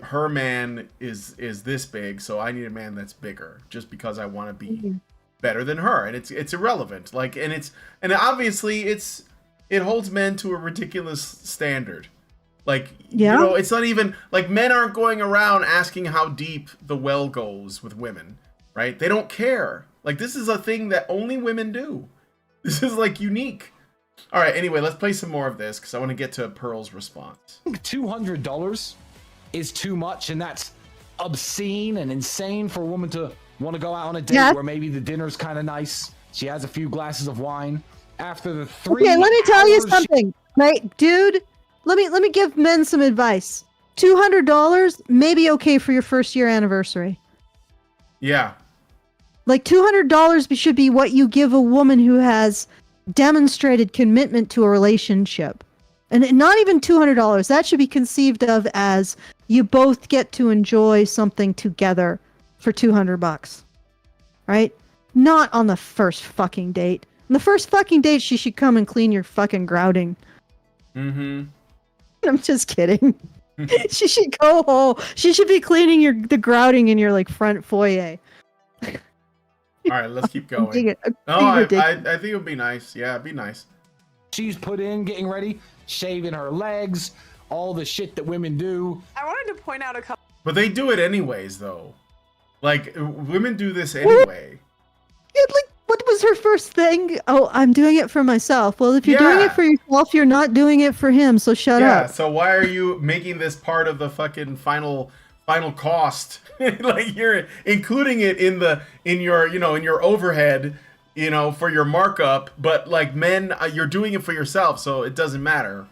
her man is this big, so I need a man that's bigger, just because I want to be better than her, and it's irrelevant. Like, and obviously it holds men to a ridiculous standard. Like, it's not even like men aren't going around asking how deep the well goes with women, right? They don't care. Like, this is a thing that only women do. This is like unique. All right. Anyway, let's play some more of this because I want to get to Pearl's response. $200 is too much, and that's obscene and insane for a woman to want to go out on a date where maybe the dinner's kind of nice. She has a few glasses of wine after the 3 Okay, let me tell you something, right, dude. Let me give men some advice. $200 may be okay for your first year anniversary. Yeah. Like $200 should be what you give a woman who has demonstrated commitment to a relationship. And not even $200. That should be conceived of as you both get to enjoy something together for $200. Right? Not on the first fucking date. On the first fucking date, she should come and clean your fucking grouting. I'm just kidding. She should go home. She should be cleaning the grouting in your like front foyer. All right, let's keep going. I think it would be nice. Yeah, it'd be nice. She's put in, getting ready, shaving her legs, all the shit that women do. I wanted to point out a couple. But they do it anyways, though. Like, women do this anyway. Yeah, like, what was her first thing? Oh, I'm doing it for myself. Well, if you're doing it for yourself, you're not doing it for him, so shut up. Yeah, so why are you making this part of the fucking final cost? Like, you're including it in your overhead, for your markup, but like men, you're doing it for yourself, so it doesn't matter.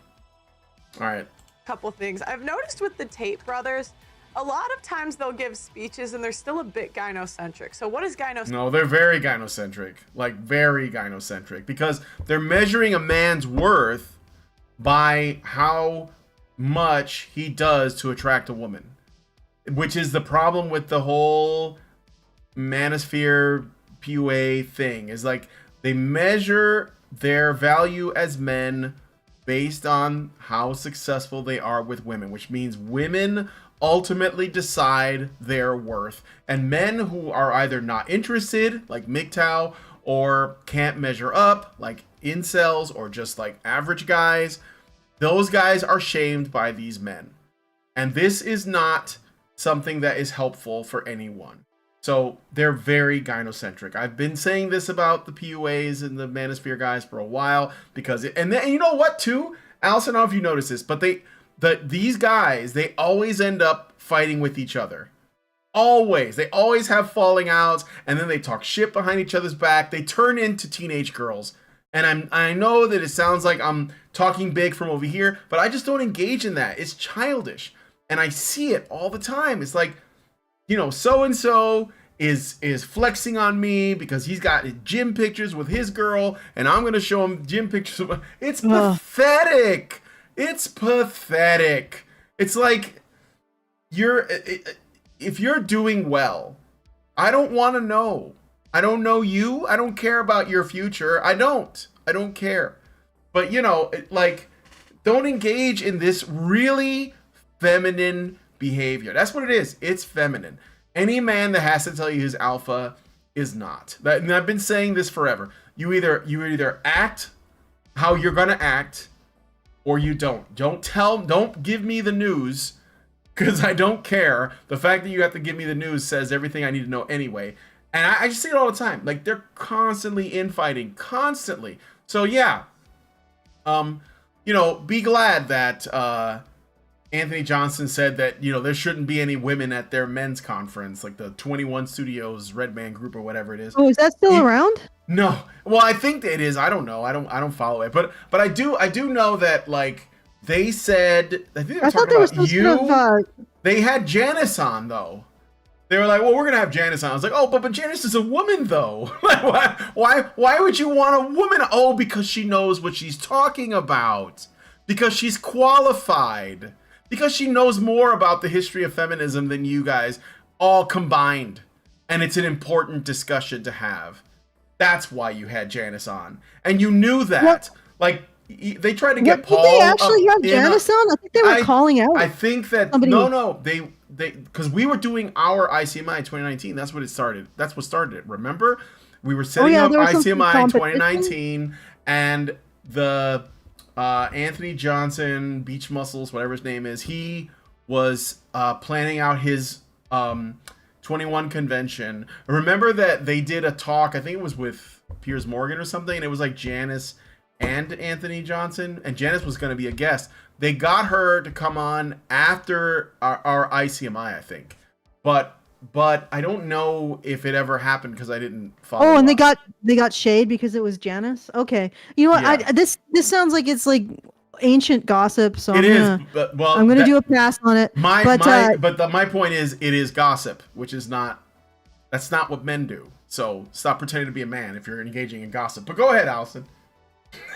All right. Couple things I've noticed with the Tate brothers. a lot of times they'll give speeches and they're still a bit gynocentric. So what is gynocentric? No, they're very gynocentric. Like, very gynocentric. Because they're measuring a man's worth by how much he does to attract a woman. Which is the problem with the whole manosphere PUA thing. Is like, they measure their value as men based on how successful they are with women. Which means women ultimately decide their worth, and men who are either not interested, like MGTOW, or can't measure up, like incels, or just like average guys, those guys are shamed by these men. And this is not something that is helpful for anyone. So they're very gynocentric. I've been saying this about the PUAs and the manosphere guys for a while, because and you know what too, Allison, I don't know if you noticed this, but these guys, they always end up fighting with each other. Always. They always have falling outs, and then they talk shit behind each other's back. They turn into teenage girls. And I know that it sounds like I'm talking big from over here, but I just don't engage in that. It's childish. And I see it all the time. It's like, you know, so-and-so is flexing on me because he's got gym pictures with his girl, and I'm going to show him gym pictures. It's pathetic. It's pathetic. It's like, if you're doing well, I don't want to know. I don't know you. I don't care about your future. I don't care. But, you know, like, don't engage in this really feminine behavior. That's what it is. It's feminine. Any man that has to tell you he's alpha is not. And I've been saying this forever. You either act how you're going to act, or you don't. Don't give me the news, because I don't care. The fact that you have to give me the news says everything I need to know anyway. And I just see it all the time. Like, they're constantly infighting. Constantly. So, yeah. You know, be glad that Anthony Johnson said that, you know, there shouldn't be any women at their men's conference, like the 21 Studios Red Man Group or whatever it is. Oh, is that still around? No. Well, I think it is. I don't know. I don't follow it. But I do know that, like, they said, I think they were talking about you. They had Janice on, though. They were like, well, we're going to have Janice on. I was like, oh, but Janice is a woman, though. Why would you want a woman? Oh, because she knows what she's talking about. Because she's qualified. Because she knows more about the history of feminism than you guys all combined. And it's an important discussion to have. That's why you had Janice on. And you knew that. What? Like, they tried to get Paul. Did they actually have Janice on? I think they were calling out. I think that no, they because we were doing our ICMI in 2019. That's what it started. That's what started it. Remember, we were setting up ICMI in 2019, and the Anthony Johnson, Beach Muscles, whatever his name is, he was planning out his 21 convention. Remember that they did a talk. I think it was with Piers Morgan or something, and it was like Janice and Anthony Johnson, and Janice was going to be a guest. They got her to come on after our ICMI, I think, but I don't know if it ever happened because I didn't follow. Oh, and they got shade because it was Janice. Okay, you know what? Yeah. This sounds like it's like ancient gossip. So I'm gonna do a pass on it. My point is, it is gossip, which is not. That's not what men do. So stop pretending to be a man if you're engaging in gossip. But go ahead, Allison.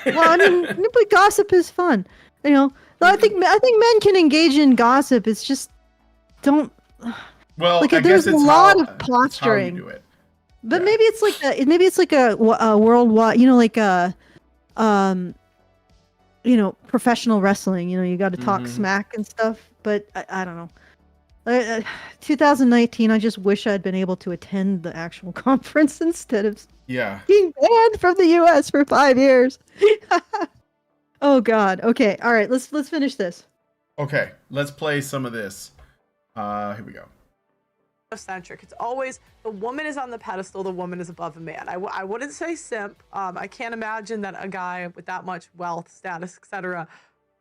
Well, I mean, but gossip is fun, you know. I think men can engage in gossip. It's just don't. Well, like, there's a lot of posturing. How you do it. But maybe it's like a worldwide, you know, like you know, professional wrestling. You know, you got to talk smack and stuff. But I don't know. 2019. I just wish I'd been able to attend the actual conference instead of being banned from the U.S. for 5 years. Oh God. Okay. All right. Let's finish this. Okay. Let's play some of this. Here we go. Centric. It's always the woman is on the pedestal, the woman is above a man. I wouldn't say simp. I can't imagine that a guy with that much wealth, status, etc.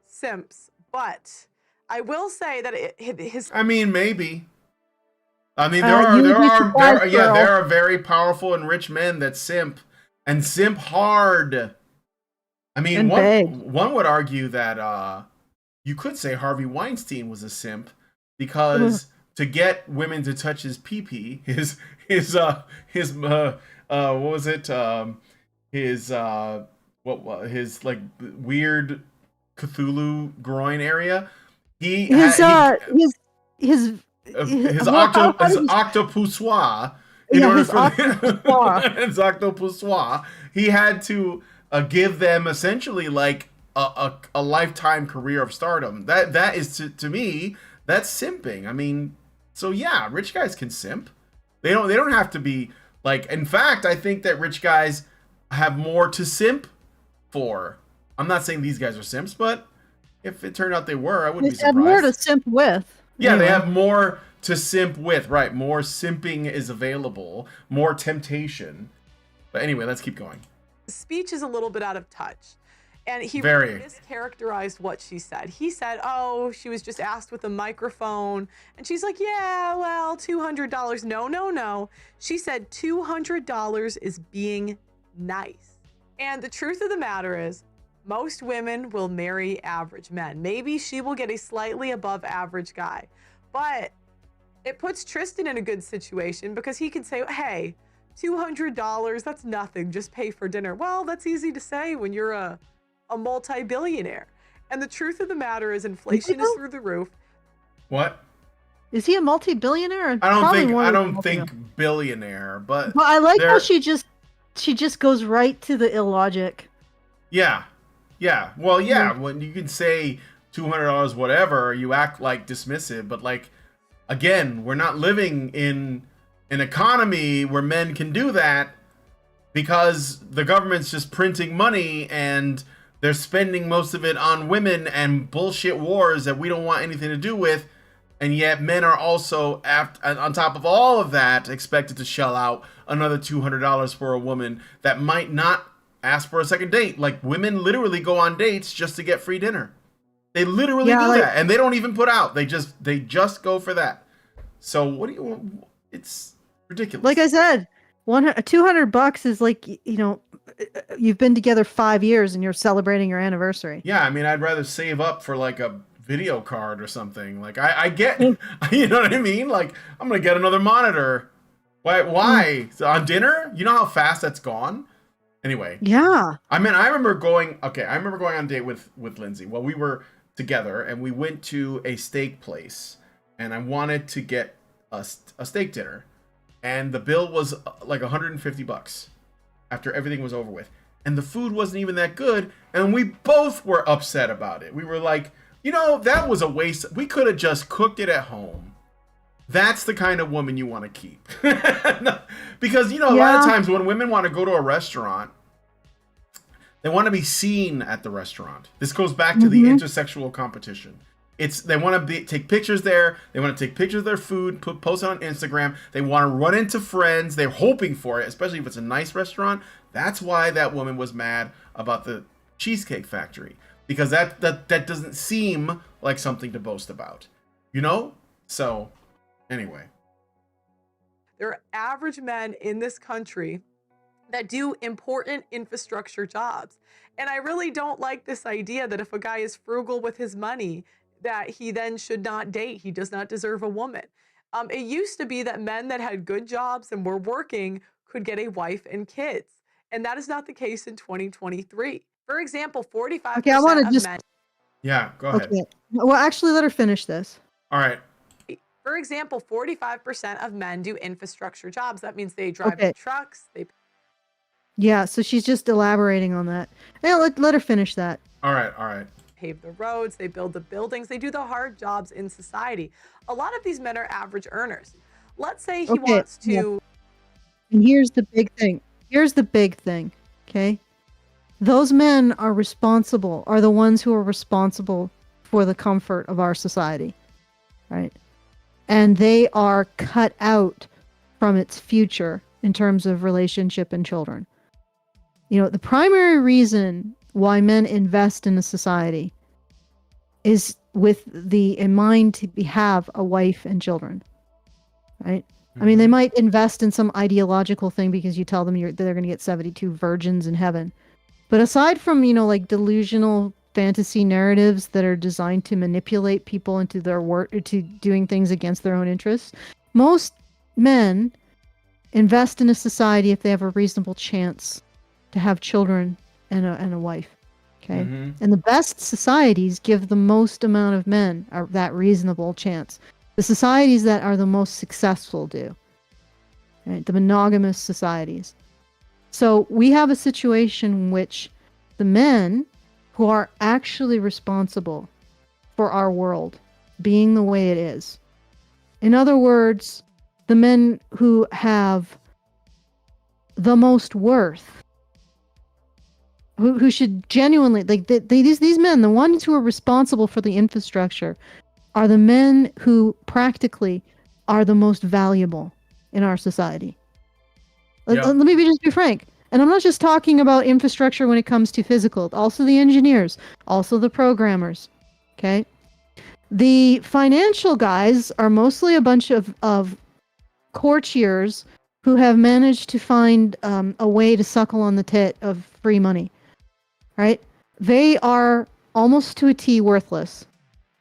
simps. But I will say that his. I mean, maybe. I mean, there are very powerful and rich men that simp and simp hard. I mean, one would argue that you could say Harvey Weinstein was a simp because to get women to touch his pee-pee, his what was it? His like weird Cthulhu groin area. His octopusoir. In order for his octopusoir, he had to give them essentially like a lifetime career of stardom. That is to me, that's simping. I mean, so yeah, rich guys can simp. They don't have to be like. In fact, I think that rich guys have more to simp for. I'm not saying these guys are simps, but if it turned out they were, I wouldn't be surprised. They have more to simp with. Yeah, anyway. They have more to simp with, right? More simping is available, more temptation. But anyway, let's keep going. His speech is a little bit out of touch. And he Very. really mischaracterized what she said. He said, oh, she was just asked with a microphone. And she's like, yeah, well, $200. No. She said $200 is being nice. And the truth of the matter is, most women will marry average men. Maybe she will get a slightly above average guy. But it puts Tristan in a good situation because he can say, hey, $200, that's nothing. Just pay for dinner. Well, that's easy to say when you're a multi-billionaire. And the truth of the matter is inflation is through the roof. What? Is he a multi-billionaire? I don't think billionaire, but I like how she just goes right to the illogic. Yeah. Well, yeah. When you can say $200, whatever, you act like dismissive, but like, again, we're not living in an economy where men can do that because the government's just printing money and they're spending most of it on women and bullshit wars that we don't want anything to do with. And yet men are also, on top of all of that, expected to shell out another $200 for a woman that might not ask for a second date. Like, women literally go on dates just to get free dinner. They literally do that. And they don't even put out. They just go for that. So what do you want? It's ridiculous. Like I said, $200 is like, you've been together 5 years and you're celebrating your anniversary. Yeah, I mean, I'd rather save up for like a video card or something. Like I get, you know what I mean? Like, I'm gonna get another monitor. Why? On dinner? You know how fast that's gone? Anyway. Yeah. I mean, I remember going on a date with Lindsay. Well, we were together and we went to a steak place and I wanted to get a steak dinner. And the bill was like $150 after everything was over with. And the food wasn't even that good. And we both were upset about it. We were like, that was a waste. We could have just cooked it at home. That's the kind of woman you want to keep. Because, a lot of times when women want to go to a restaurant, they want to be seen at the restaurant. This goes back to the intersexual competition. They want to take pictures there. They want to take pictures of their food, post it on Instagram. They want to run into friends. They're hoping for it, especially if it's a nice restaurant. That's why that woman was mad about the Cheesecake Factory, because that doesn't seem like something to boast about, So, anyway. There are average men in this country that do important infrastructure jobs. And I really don't like this idea that if a guy is frugal with his money, that he then should not date. He does not deserve a woman. It used to be that men that had good jobs and were working could get a wife and kids. And that is not the case in 2023. For example, 45% of men... Yeah, go ahead. Okay. Well, actually, let her finish this. All right. For example, 45% of men do infrastructure jobs. That means they drive the trucks. Yeah, so she's just elaborating on that. Yeah, let her finish that. All right. Pave the roads, they build the buildings, they do the hard jobs in society. A lot of these men are average earners. Let's say he wants to... Yeah. And here's the big thing. Okay? Those men are the ones who are responsible for the comfort of our society. Right? And they are cut out from its future in terms of relationship and children. The primary reason why men invest in a society is with in mind to have a wife and children, right? I mean, they might invest in some ideological thing because you tell them they're going to get 72 virgins in heaven. But aside from, like delusional fantasy narratives that are designed to manipulate people into their work, to doing things against their own interests. Most men invest in a society if they have a reasonable chance to have children and a wife. Okay, and the best societies give the most amount of men that reasonable chance. The societies that are the most successful do. Right? The monogamous societies. So we have a situation in which the men who are actually responsible for our world being the way it is, in other words, the men who have the most worth, who should genuinely, like, these men, the ones who are responsible for the infrastructure, are the men who practically are the most valuable in our society. Yeah. Let me just be frank. And I'm not just talking about infrastructure when it comes to physical, also the engineers, also the programmers. Okay? The financial guys are mostly a bunch of courtiers who have managed to find a way to suckle on the tit of free money. Right? They are almost to a T worthless.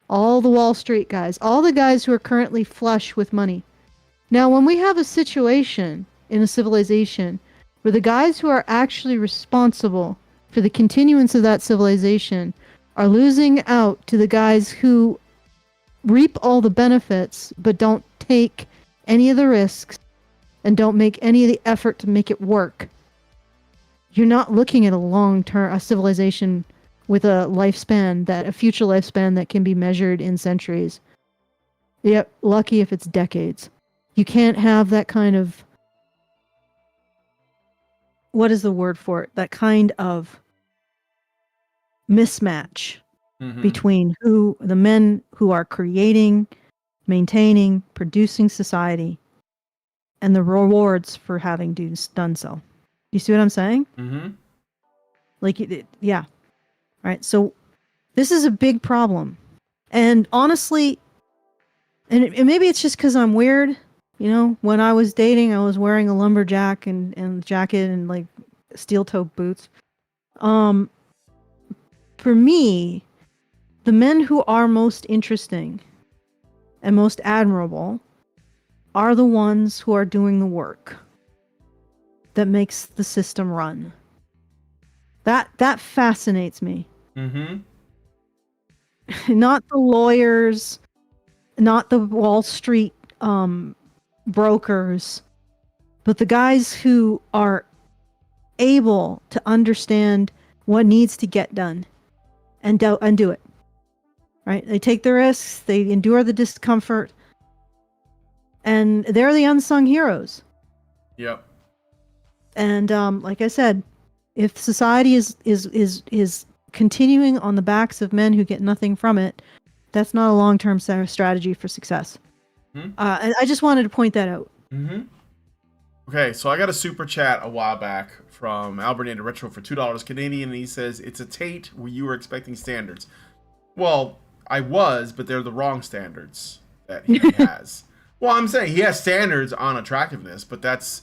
All the Wall Street guys, all the guys who are currently flush with money. Now, when we have a situation in a civilization where the guys who are actually responsible for the continuance of that civilization are losing out to the guys who reap all the benefits but don't take any of the risks and don't make any of the effort to make it work, you're not looking at a civilization with a future lifespan that can be measured in centuries. Yep, lucky if it's decades. You can't have that kind of, what is the word for it? That kind of mismatch between the men who are creating, maintaining, producing society, and the rewards for having done so. You see what I'm saying? Yeah. Right. So this is a big problem. And honestly, and maybe it's just because I'm weird. You know, when I was dating, I was wearing a lumberjack and jacket and like steel-toed boots. For me, the men who are most interesting and most admirable are the ones who are doing the work that makes the system run. That fascinates me. Not the lawyers, not the Wall Street brokers, but the guys who are able to understand what needs to get done and do it. Right? They take the risks, they endure the discomfort, and they're the unsung heroes. Yep. And like I said, if society is continuing on the backs of men who get nothing from it, that's not a long-term strategy for success. And I just wanted to point that out. Okay, so I got a super chat a while back from Albernator Retro for $2 Canadian, and he says, it's a Tate where you were expecting standards. Well, I was, but they're the wrong standards that he has. Well, I'm saying he has standards on attractiveness, but that's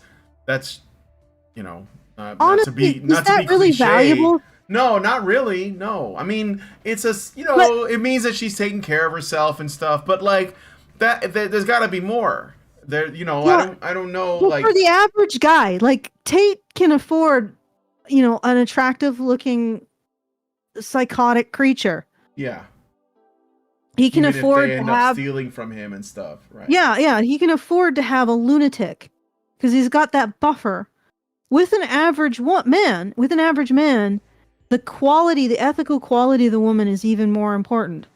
you know, Honestly, not to be really cliche. valuable? No, not really. No, I mean it's it means that she's taking care of herself and stuff. But like there's got to be more. There, I don't know. Well, like for the average guy, like Tate can afford, an attractive-looking, psychotic creature. Yeah. He can Even afford if they to end have up stealing from him and stuff, right? Yeah, he can afford to have a lunatic because he's got that buffer. With an average man, the quality, the ethical quality of the woman is even more important.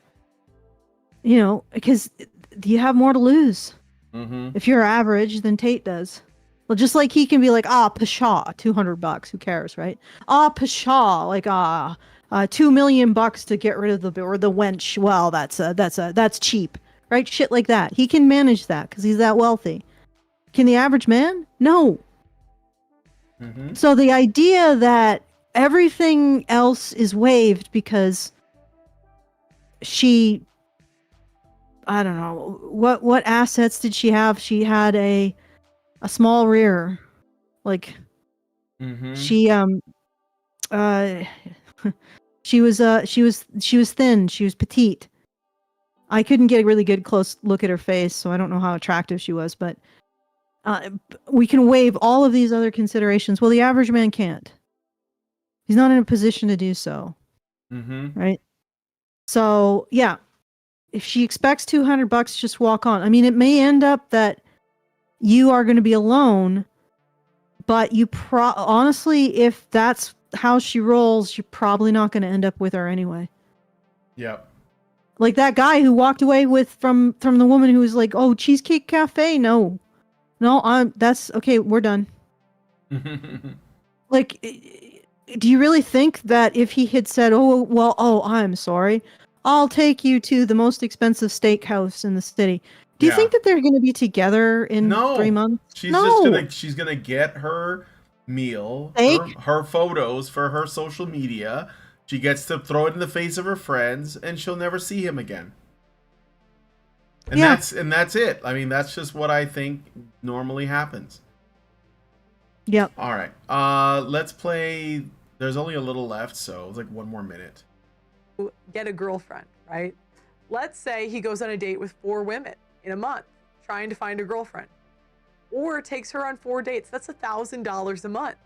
Because you have more to lose if you're average than Tate does. Well, just like he can be like, pshaw, $200, who cares, right? Pshaw, like $2 million to get rid of the wench. Well, that's cheap, right? Shit like that. He can manage that because he's that wealthy. Can the average man? No. So the idea that everything else is waived because she, I don't know, what assets did she have? She had a small rear, like she She was thin. She was petite. I couldn't get a really good close look at her face, so I don't know how attractive she was, but we can waive all of these other considerations. Well, the average man can't. He's not in a position to do so. Right? So, yeah. If she expects $200, just walk on. I mean, it may end up that you are going to be alone, but you honestly, if that's how she rolls, you're probably not going to end up with her anyway. Yep. Like that guy who walked away from the woman who was like, "Oh, Cheesecake Cafe." No, that's okay. We're done. Like, do you really think that if he had said, I'm sorry, I'll take you to the most expensive steakhouse in the city. Do you think that they're going to be together in 3 months? She's gonna get her meal, her photos for her social media. She gets to throw it in the face of her friends, and she'll never see him again. And that's it. I mean, that's just what I think normally happens. Yep. All right. Let's play. There's only a little left, so it's like 1 more minute. Get a girlfriend, right? Let's say he goes on a date with 4 women in a month trying to find a girlfriend, or takes her on 4 dates. That's $1,000 a month.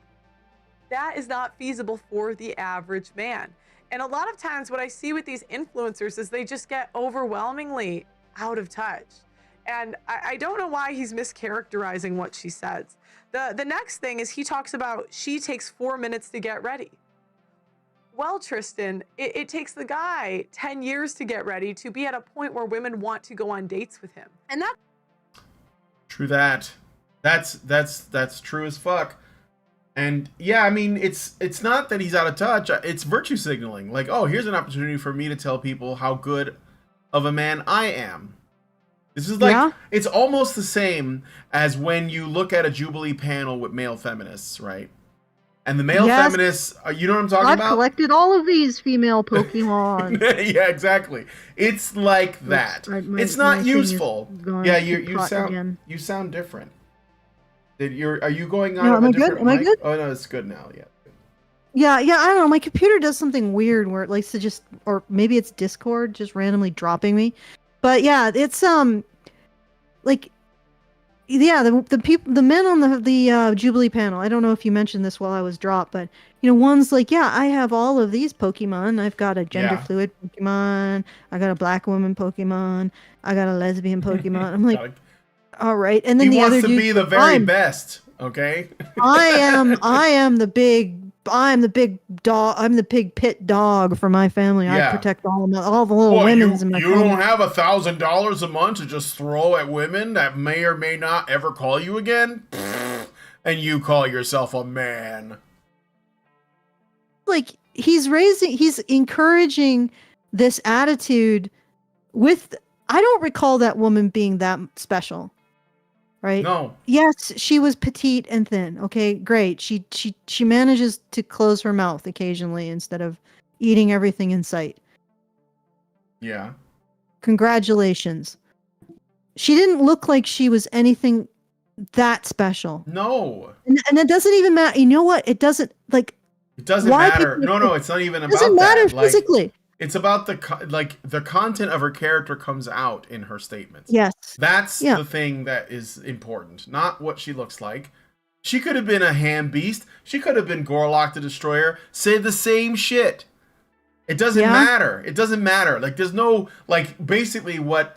That is not feasible for the average man. And a lot of times what I see with these influencers is they just get overwhelmingly out of touch. And I don't know why he's mischaracterizing what she says. The next thing is he talks about she takes 4 minutes to get ready. Well, Tristan, it takes the guy 10 years to get ready to be at a point where women want to go on dates with him. And that. True that. That's true as fuck. And yeah, I mean, it's not that he's out of touch. It's virtue signaling. Like, oh, here's an opportunity for me to tell people how good of a man I am. This is like, it's almost the same as when you look at a Jubilee panel with male feminists, right? And the male feminists, you know what I'm talking about? I've collected all of these female Pokemon. Yeah, exactly. It's like that. It's not useful. Yeah, you sound different. Are you going on? Am I good? Am I good? Oh no, it's good now. Yeah. Yeah. I don't know. My computer does something weird where it likes to just, or maybe it's Discord just randomly dropping me. But yeah, it's like, yeah, the people, the men on the Jubilee panel. I don't know if you mentioned this while I was dropped, but you know, one's like, yeah, I have all of these Pokemon. I've got a gender fluid Pokemon. I got a black woman Pokemon. I got a lesbian Pokemon. I'm like, all right. And then he the other wants to dude, be the very best. Okay. I am the big dog. I'm the big pit dog for my family. I protect all the little women's in my family. You don't have $1,000 a month to just throw at women that may or may not ever call you again, and you call yourself a man. Like he's encouraging this attitude with. I don't recall that woman being that special. Right? No. Yes, she was petite and thin. Okay, great. She manages to close her mouth occasionally instead of eating everything in sight. Yeah. Congratulations. She didn't look like she was anything that special. No. And it doesn't even matter. You know what? It doesn't like. It doesn't matter. No, it's not even about that. It doesn't matter physically. It's about the content of her character comes out in her statements. Yes. That's the thing that is important, not what she looks like. She could have been a ham beast. She could have been Gorlock the Destroyer. Say the same shit. It doesn't matter. It doesn't matter. Like, there's no, like, basically what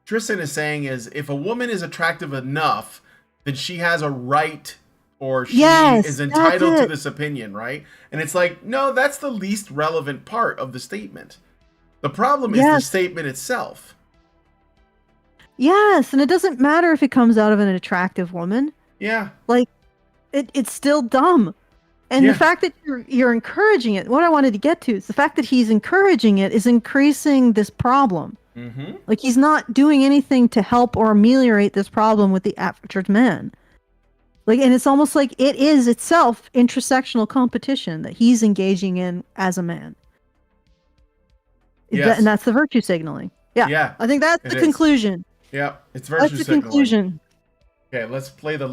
Tristan is saying is if a woman is attractive enough, then she has a right or she is entitled to this opinion, right? And it's like, no, that's the least relevant part of the statement. The problem is the statement itself. Yes, and it doesn't matter if it comes out of an attractive woman. Yeah. Like, it's still dumb. And the fact that you're encouraging it, what I wanted to get to is the fact that he's encouraging it is increasing this problem. Mm-hmm. Like, he's not doing anything to help or ameliorate this problem with the average man. Like, and it's almost like it is itself intersectional competition that he's engaging in as a man. Yes. And that's the virtue signaling. Yeah. Yeah. I think that's the conclusion. Yeah. It's virtue signaling. That's the conclusion. Okay, let's play the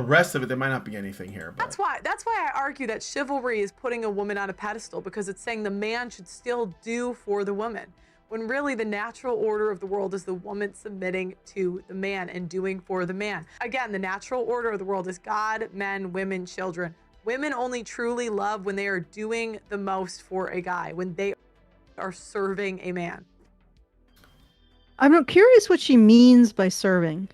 rest of it. There might not be anything here. But... That's why I argue that chivalry is putting a woman on a pedestal, because it's saying the man should still do for the woman, when really the natural order of the world is the woman submitting to the man and doing for the man. Again, the natural order of the world is God, men, women, children. Women only truly love when they are doing the most for a guy, when they are serving a man. I'm curious what she means by serving.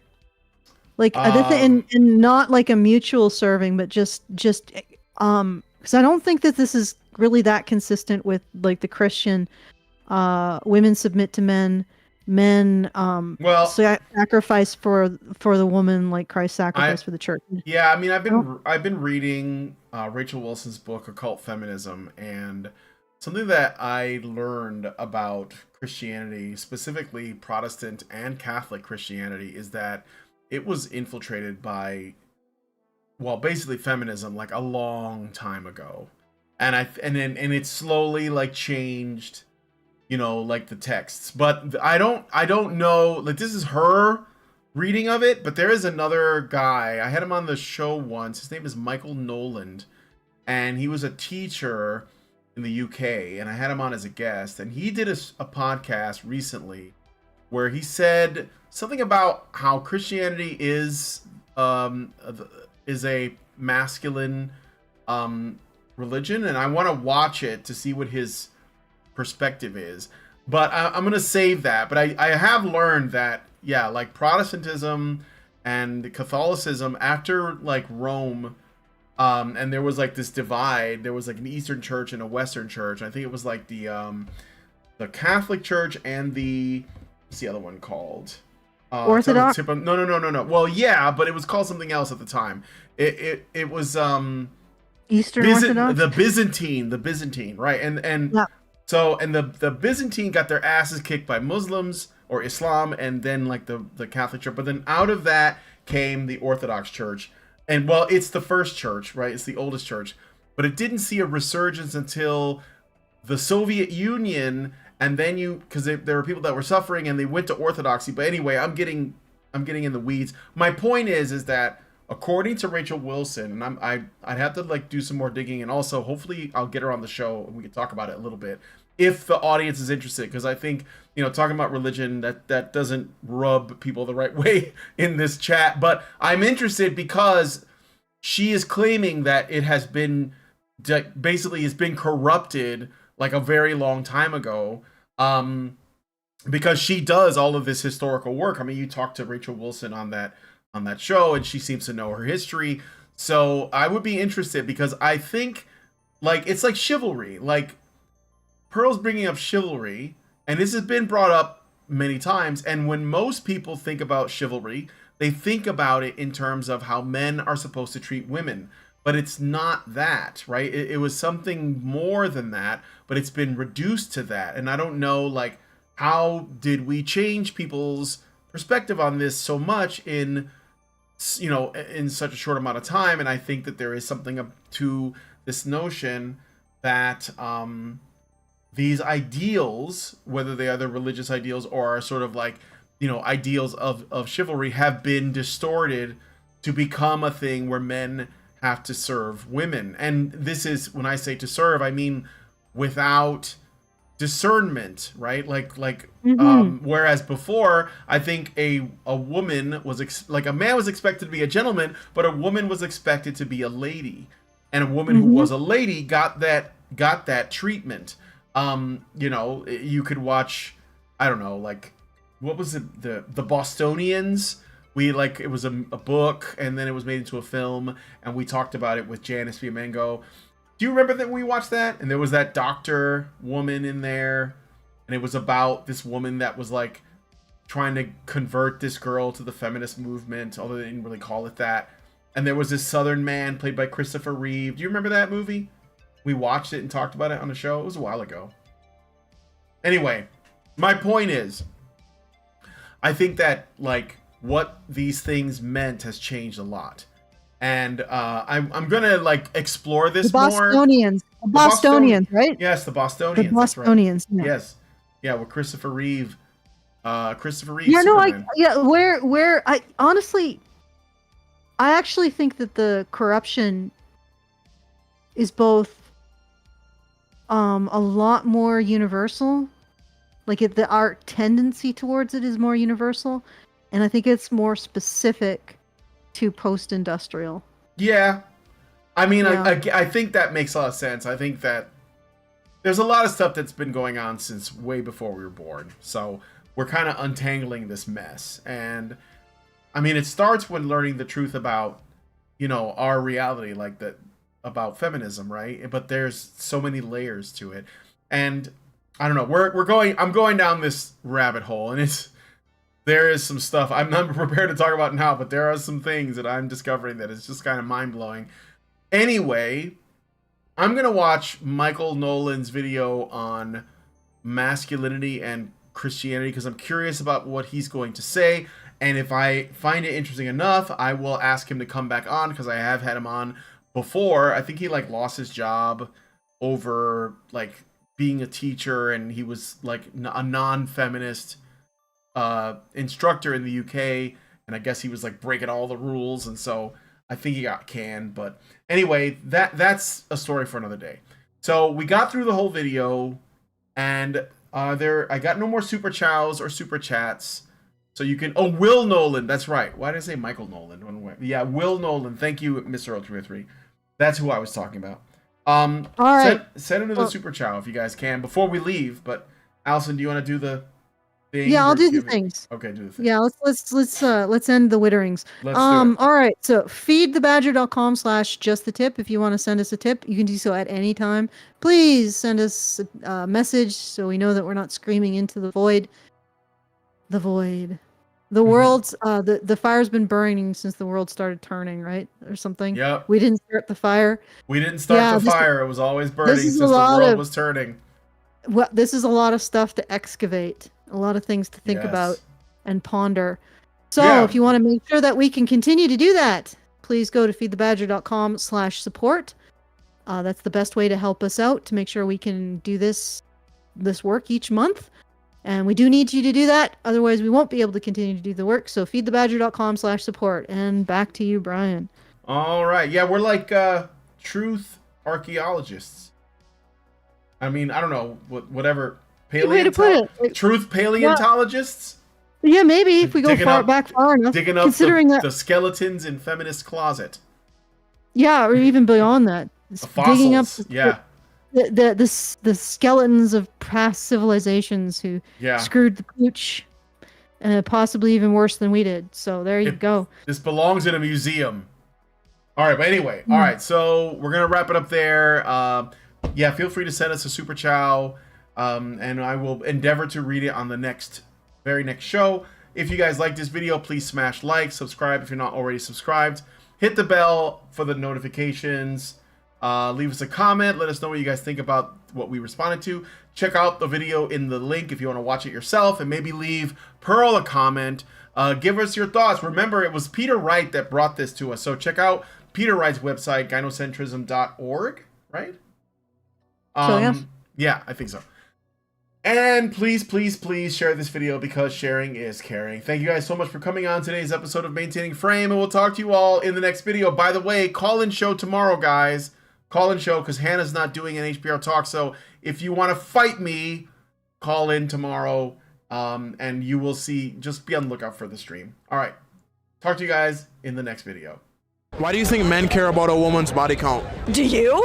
Like, and not like a mutual serving, but just because I don't think that this is really that consistent with like the Christian women submit to men, sacrifice for the woman like Christ sacrificed for the church. Yeah, I mean, I've been reading Rachel Wilson's book Occult Feminism, and something that I learned about Christianity, specifically Protestant and Catholic Christianity, is that it was infiltrated by, well, basically feminism like a long time ago, and it slowly like changed, you know, like the texts. But I don't know, like this is her reading of it, but there is another guy. I had him on the show once. His name is Michael Noland, and he was a teacher in the UK, and I had him on as a guest, and he did a podcast recently where he said something about how Christianity is a masculine religion, and I want to watch it to see what his perspective is. But I'm gonna save that. But I have learned that, yeah, like Protestantism and Catholicism after like Rome, and there was like this divide. There was like an Eastern Church and a Western Church. I think it was like the Catholic Church and what's the other one called? Orthodox? No. Well, yeah, but it was called something else at the time. It was Eastern Orthodox? The Byzantine, right? And yeah. So the Byzantine got their asses kicked by Muslims or Islam, and then like the Catholic Church. But then out of that came the Orthodox Church. And well, it's the first church, right? It's the oldest church. But it didn't see a resurgence until the Soviet Union. And then because there were people that were suffering, and they went to Orthodoxy. But anyway, I'm getting in the weeds. My point is that according to Rachel Wilson, and I'd have to like do some more digging, and also hopefully I'll get her on the show and we can talk about it a little bit if the audience is interested, because I think, you know, talking about religion that doesn't rub people the right way in this chat. But I'm interested because she is claiming that it has been basically has been corrupted like a very long time ago, because she does all of this historical work. I mean, you talked to Rachel Wilson on that show, and she seems to know her history. So I would be interested, because I think like it's like chivalry. Like Perl's bringing up chivalry, and this has been brought up many times. And when most people think about chivalry, they think about it in terms of how men are supposed to treat women. But it's not that, right? It was something more than that, but it's been reduced to that. And I don't know, like, how did we change people's perspective on this so much in, you know, in such a short amount of time? And I think that there is something up to this notion that these ideals, whether they are the religious ideals or are sort of like, you know, ideals of chivalry, have been distorted to become a thing where men have to serve women. And this is, when I say to serve, I mean without discernment, right? Like whereas before, I think a woman was like a man was expected to be a gentleman, but a woman was expected to be a lady, and a woman who was a lady got that treatment. You know, you could watch, I don't know, like, what was it, the Bostonians? It was a book, and then it was made into a film, and we talked about it with Janice Fiamengo. Do you remember that we watched that? And there was that doctor woman in there, and it was about this woman that was like trying to convert this girl to the feminist movement, although they didn't really call it that. And there was this Southern man played by Christopher Reeve. Do you remember that movie? We watched it and talked about it on the show. It was a while ago. Anyway, my point is, I think that like what these things meant has changed a lot. And I'm gonna like explore this more. The Bostonians, right? Yes, the Bostonians. The Bostonians. Right. Yeah. Yes, yeah. With Christopher Reeve. Yeah, no, Superman. where I honestly, I actually think that the corruption is both a lot more universal. Like our tendency towards it is more universal, and I think it's more specific to post-industrial. Yeah. I mean, Yeah. I think that makes a lot of sense. I think that there's a lot of stuff that's been going on since way before we were born. So we're kind of untangling this mess. And I mean, it starts when learning the truth about, you know, our reality, like that about feminism, right? But there's so many layers to it. And I don't know, I'm going down this rabbit hole, and there is some stuff I'm not prepared to talk about now, but there are some things that I'm discovering that is just kind of mind-blowing. Anyway, I'm going to watch Michael Nolan's video on masculinity and Christianity because I'm curious about what he's going to say. And if I find it interesting enough, I will ask him to come back on because I have had him on before. I think he like lost his job over like being a teacher, and he was like a non-feminist instructor in the UK, and I guess he was like breaking all the rules, and so I think he got canned. But anyway, that's a story for another day. So we got through the whole video, and I got no more super chows or super chats. So you can Will Nolan, that's right. Why did I say Michael Nolan? Yeah, Will Nolan. Thank you, Mr. Ultra3. That's who I was talking about. All right. Send him to the super chow if you guys can before we leave. But Allison, do you want to do the thing? Yeah, I'll do the things. Okay, do the thing. Yeah, let's end the witterings. Let's do it. All right. So feedthebadger.com/justthetip. If you want to send us a tip, you can do so at any time. Please send us a message so we know that we're not screaming into the void. The void. The world's the fire's been burning since the world started turning, right? Or something. Yep. We didn't start the fire. We didn't start the fire. It was always burning since the world was turning. Well, this is a lot of stuff to excavate, a lot of things to think Yes. about and ponder. So Yeah. if you want to make sure that we can continue to do that, please go to feedthebadger.com/support. That's the best way to help us out to make sure we can do this work each month. And we do need you to do that. Otherwise, we won't be able to continue to do the work. So feedthebadger.com/support. And back to you, Brian. All right. Yeah, we're like truth archaeologists. I mean, I don't know, whatever. Good way to put it. Truth paleontologists? Yeah, maybe if we go back far enough. Digging up Considering the skeletons in feminist closet. Yeah, or even beyond that. The fossils. Digging up Yeah. the skeletons of past civilizations who screwed the pooch, possibly even worse than we did. So there you go. This belongs in a museum. All right, but anyway, all right. So we're gonna wrap it up there. Yeah, feel free to send us a super chow, and I will endeavor to read it on the very next show. If you guys like this video, please smash like, subscribe if you're not already subscribed. Hit the bell for the notifications. Leave us a comment. Let us know what you guys think about what we responded to. Check out the video in the link if you want to watch it yourself, and maybe leave Perl a comment. Give us your thoughts. Remember, it was Peter Wright that brought this to us, so check out Peter Wright's website, gynocentrism.org, right? Yeah, I think so. And please, please, please share this video because sharing is caring. Thank you guys so much for coming on today's episode of Maintaining Frame, and we'll talk to you all in the next video. By the way, call-in show tomorrow, guys. Call-in show because Hannah's not doing an HPR talk, so if you want to fight me, call in tomorrow, and you will see. Just be on the lookout for the stream. All right. Talk to you guys in the next video. Why do you think men care about a woman's body count? Do you?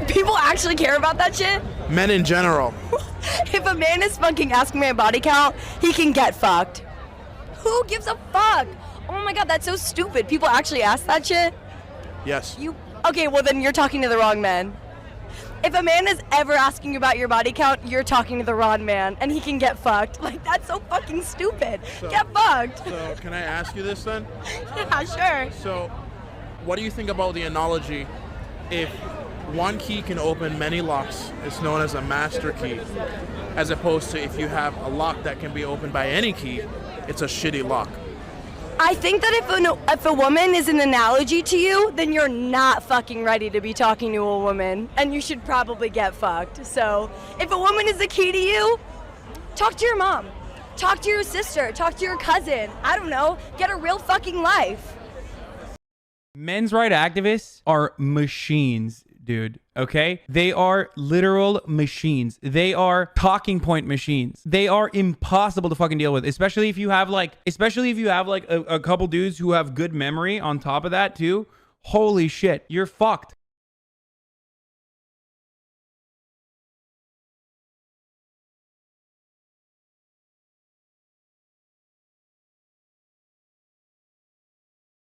People actually care about that shit? Men in general. If a man is fucking asking my body count, he can get fucked. Who gives a fuck? Oh my god, that's so stupid. People actually ask that shit? Yes. Okay, well then you're talking to the wrong man. If a man is ever asking about your body count, you're talking to the wrong man, and he can get fucked. Like, that's so fucking stupid. Get fucked. So, can I ask you this then? Yeah, sure. So, what do you think about the analogy, if one key can open many locks, it's known as a master key, as opposed to if you have a lock that can be opened by any key, it's a shitty lock? I think that if a woman is an analogy to you, then you're not fucking ready to be talking to a woman, and you should probably get fucked. So, if a woman is the key to you, talk to your mom, talk to your sister, talk to your cousin. I don't know, get a real fucking life. Men's right activists are machines, dude. Okay? They are literal machines. They are talking point machines. They are impossible to fucking deal with, especially if you have like a couple dudes who have good memory on top of that too. Holy shit, you're fucked.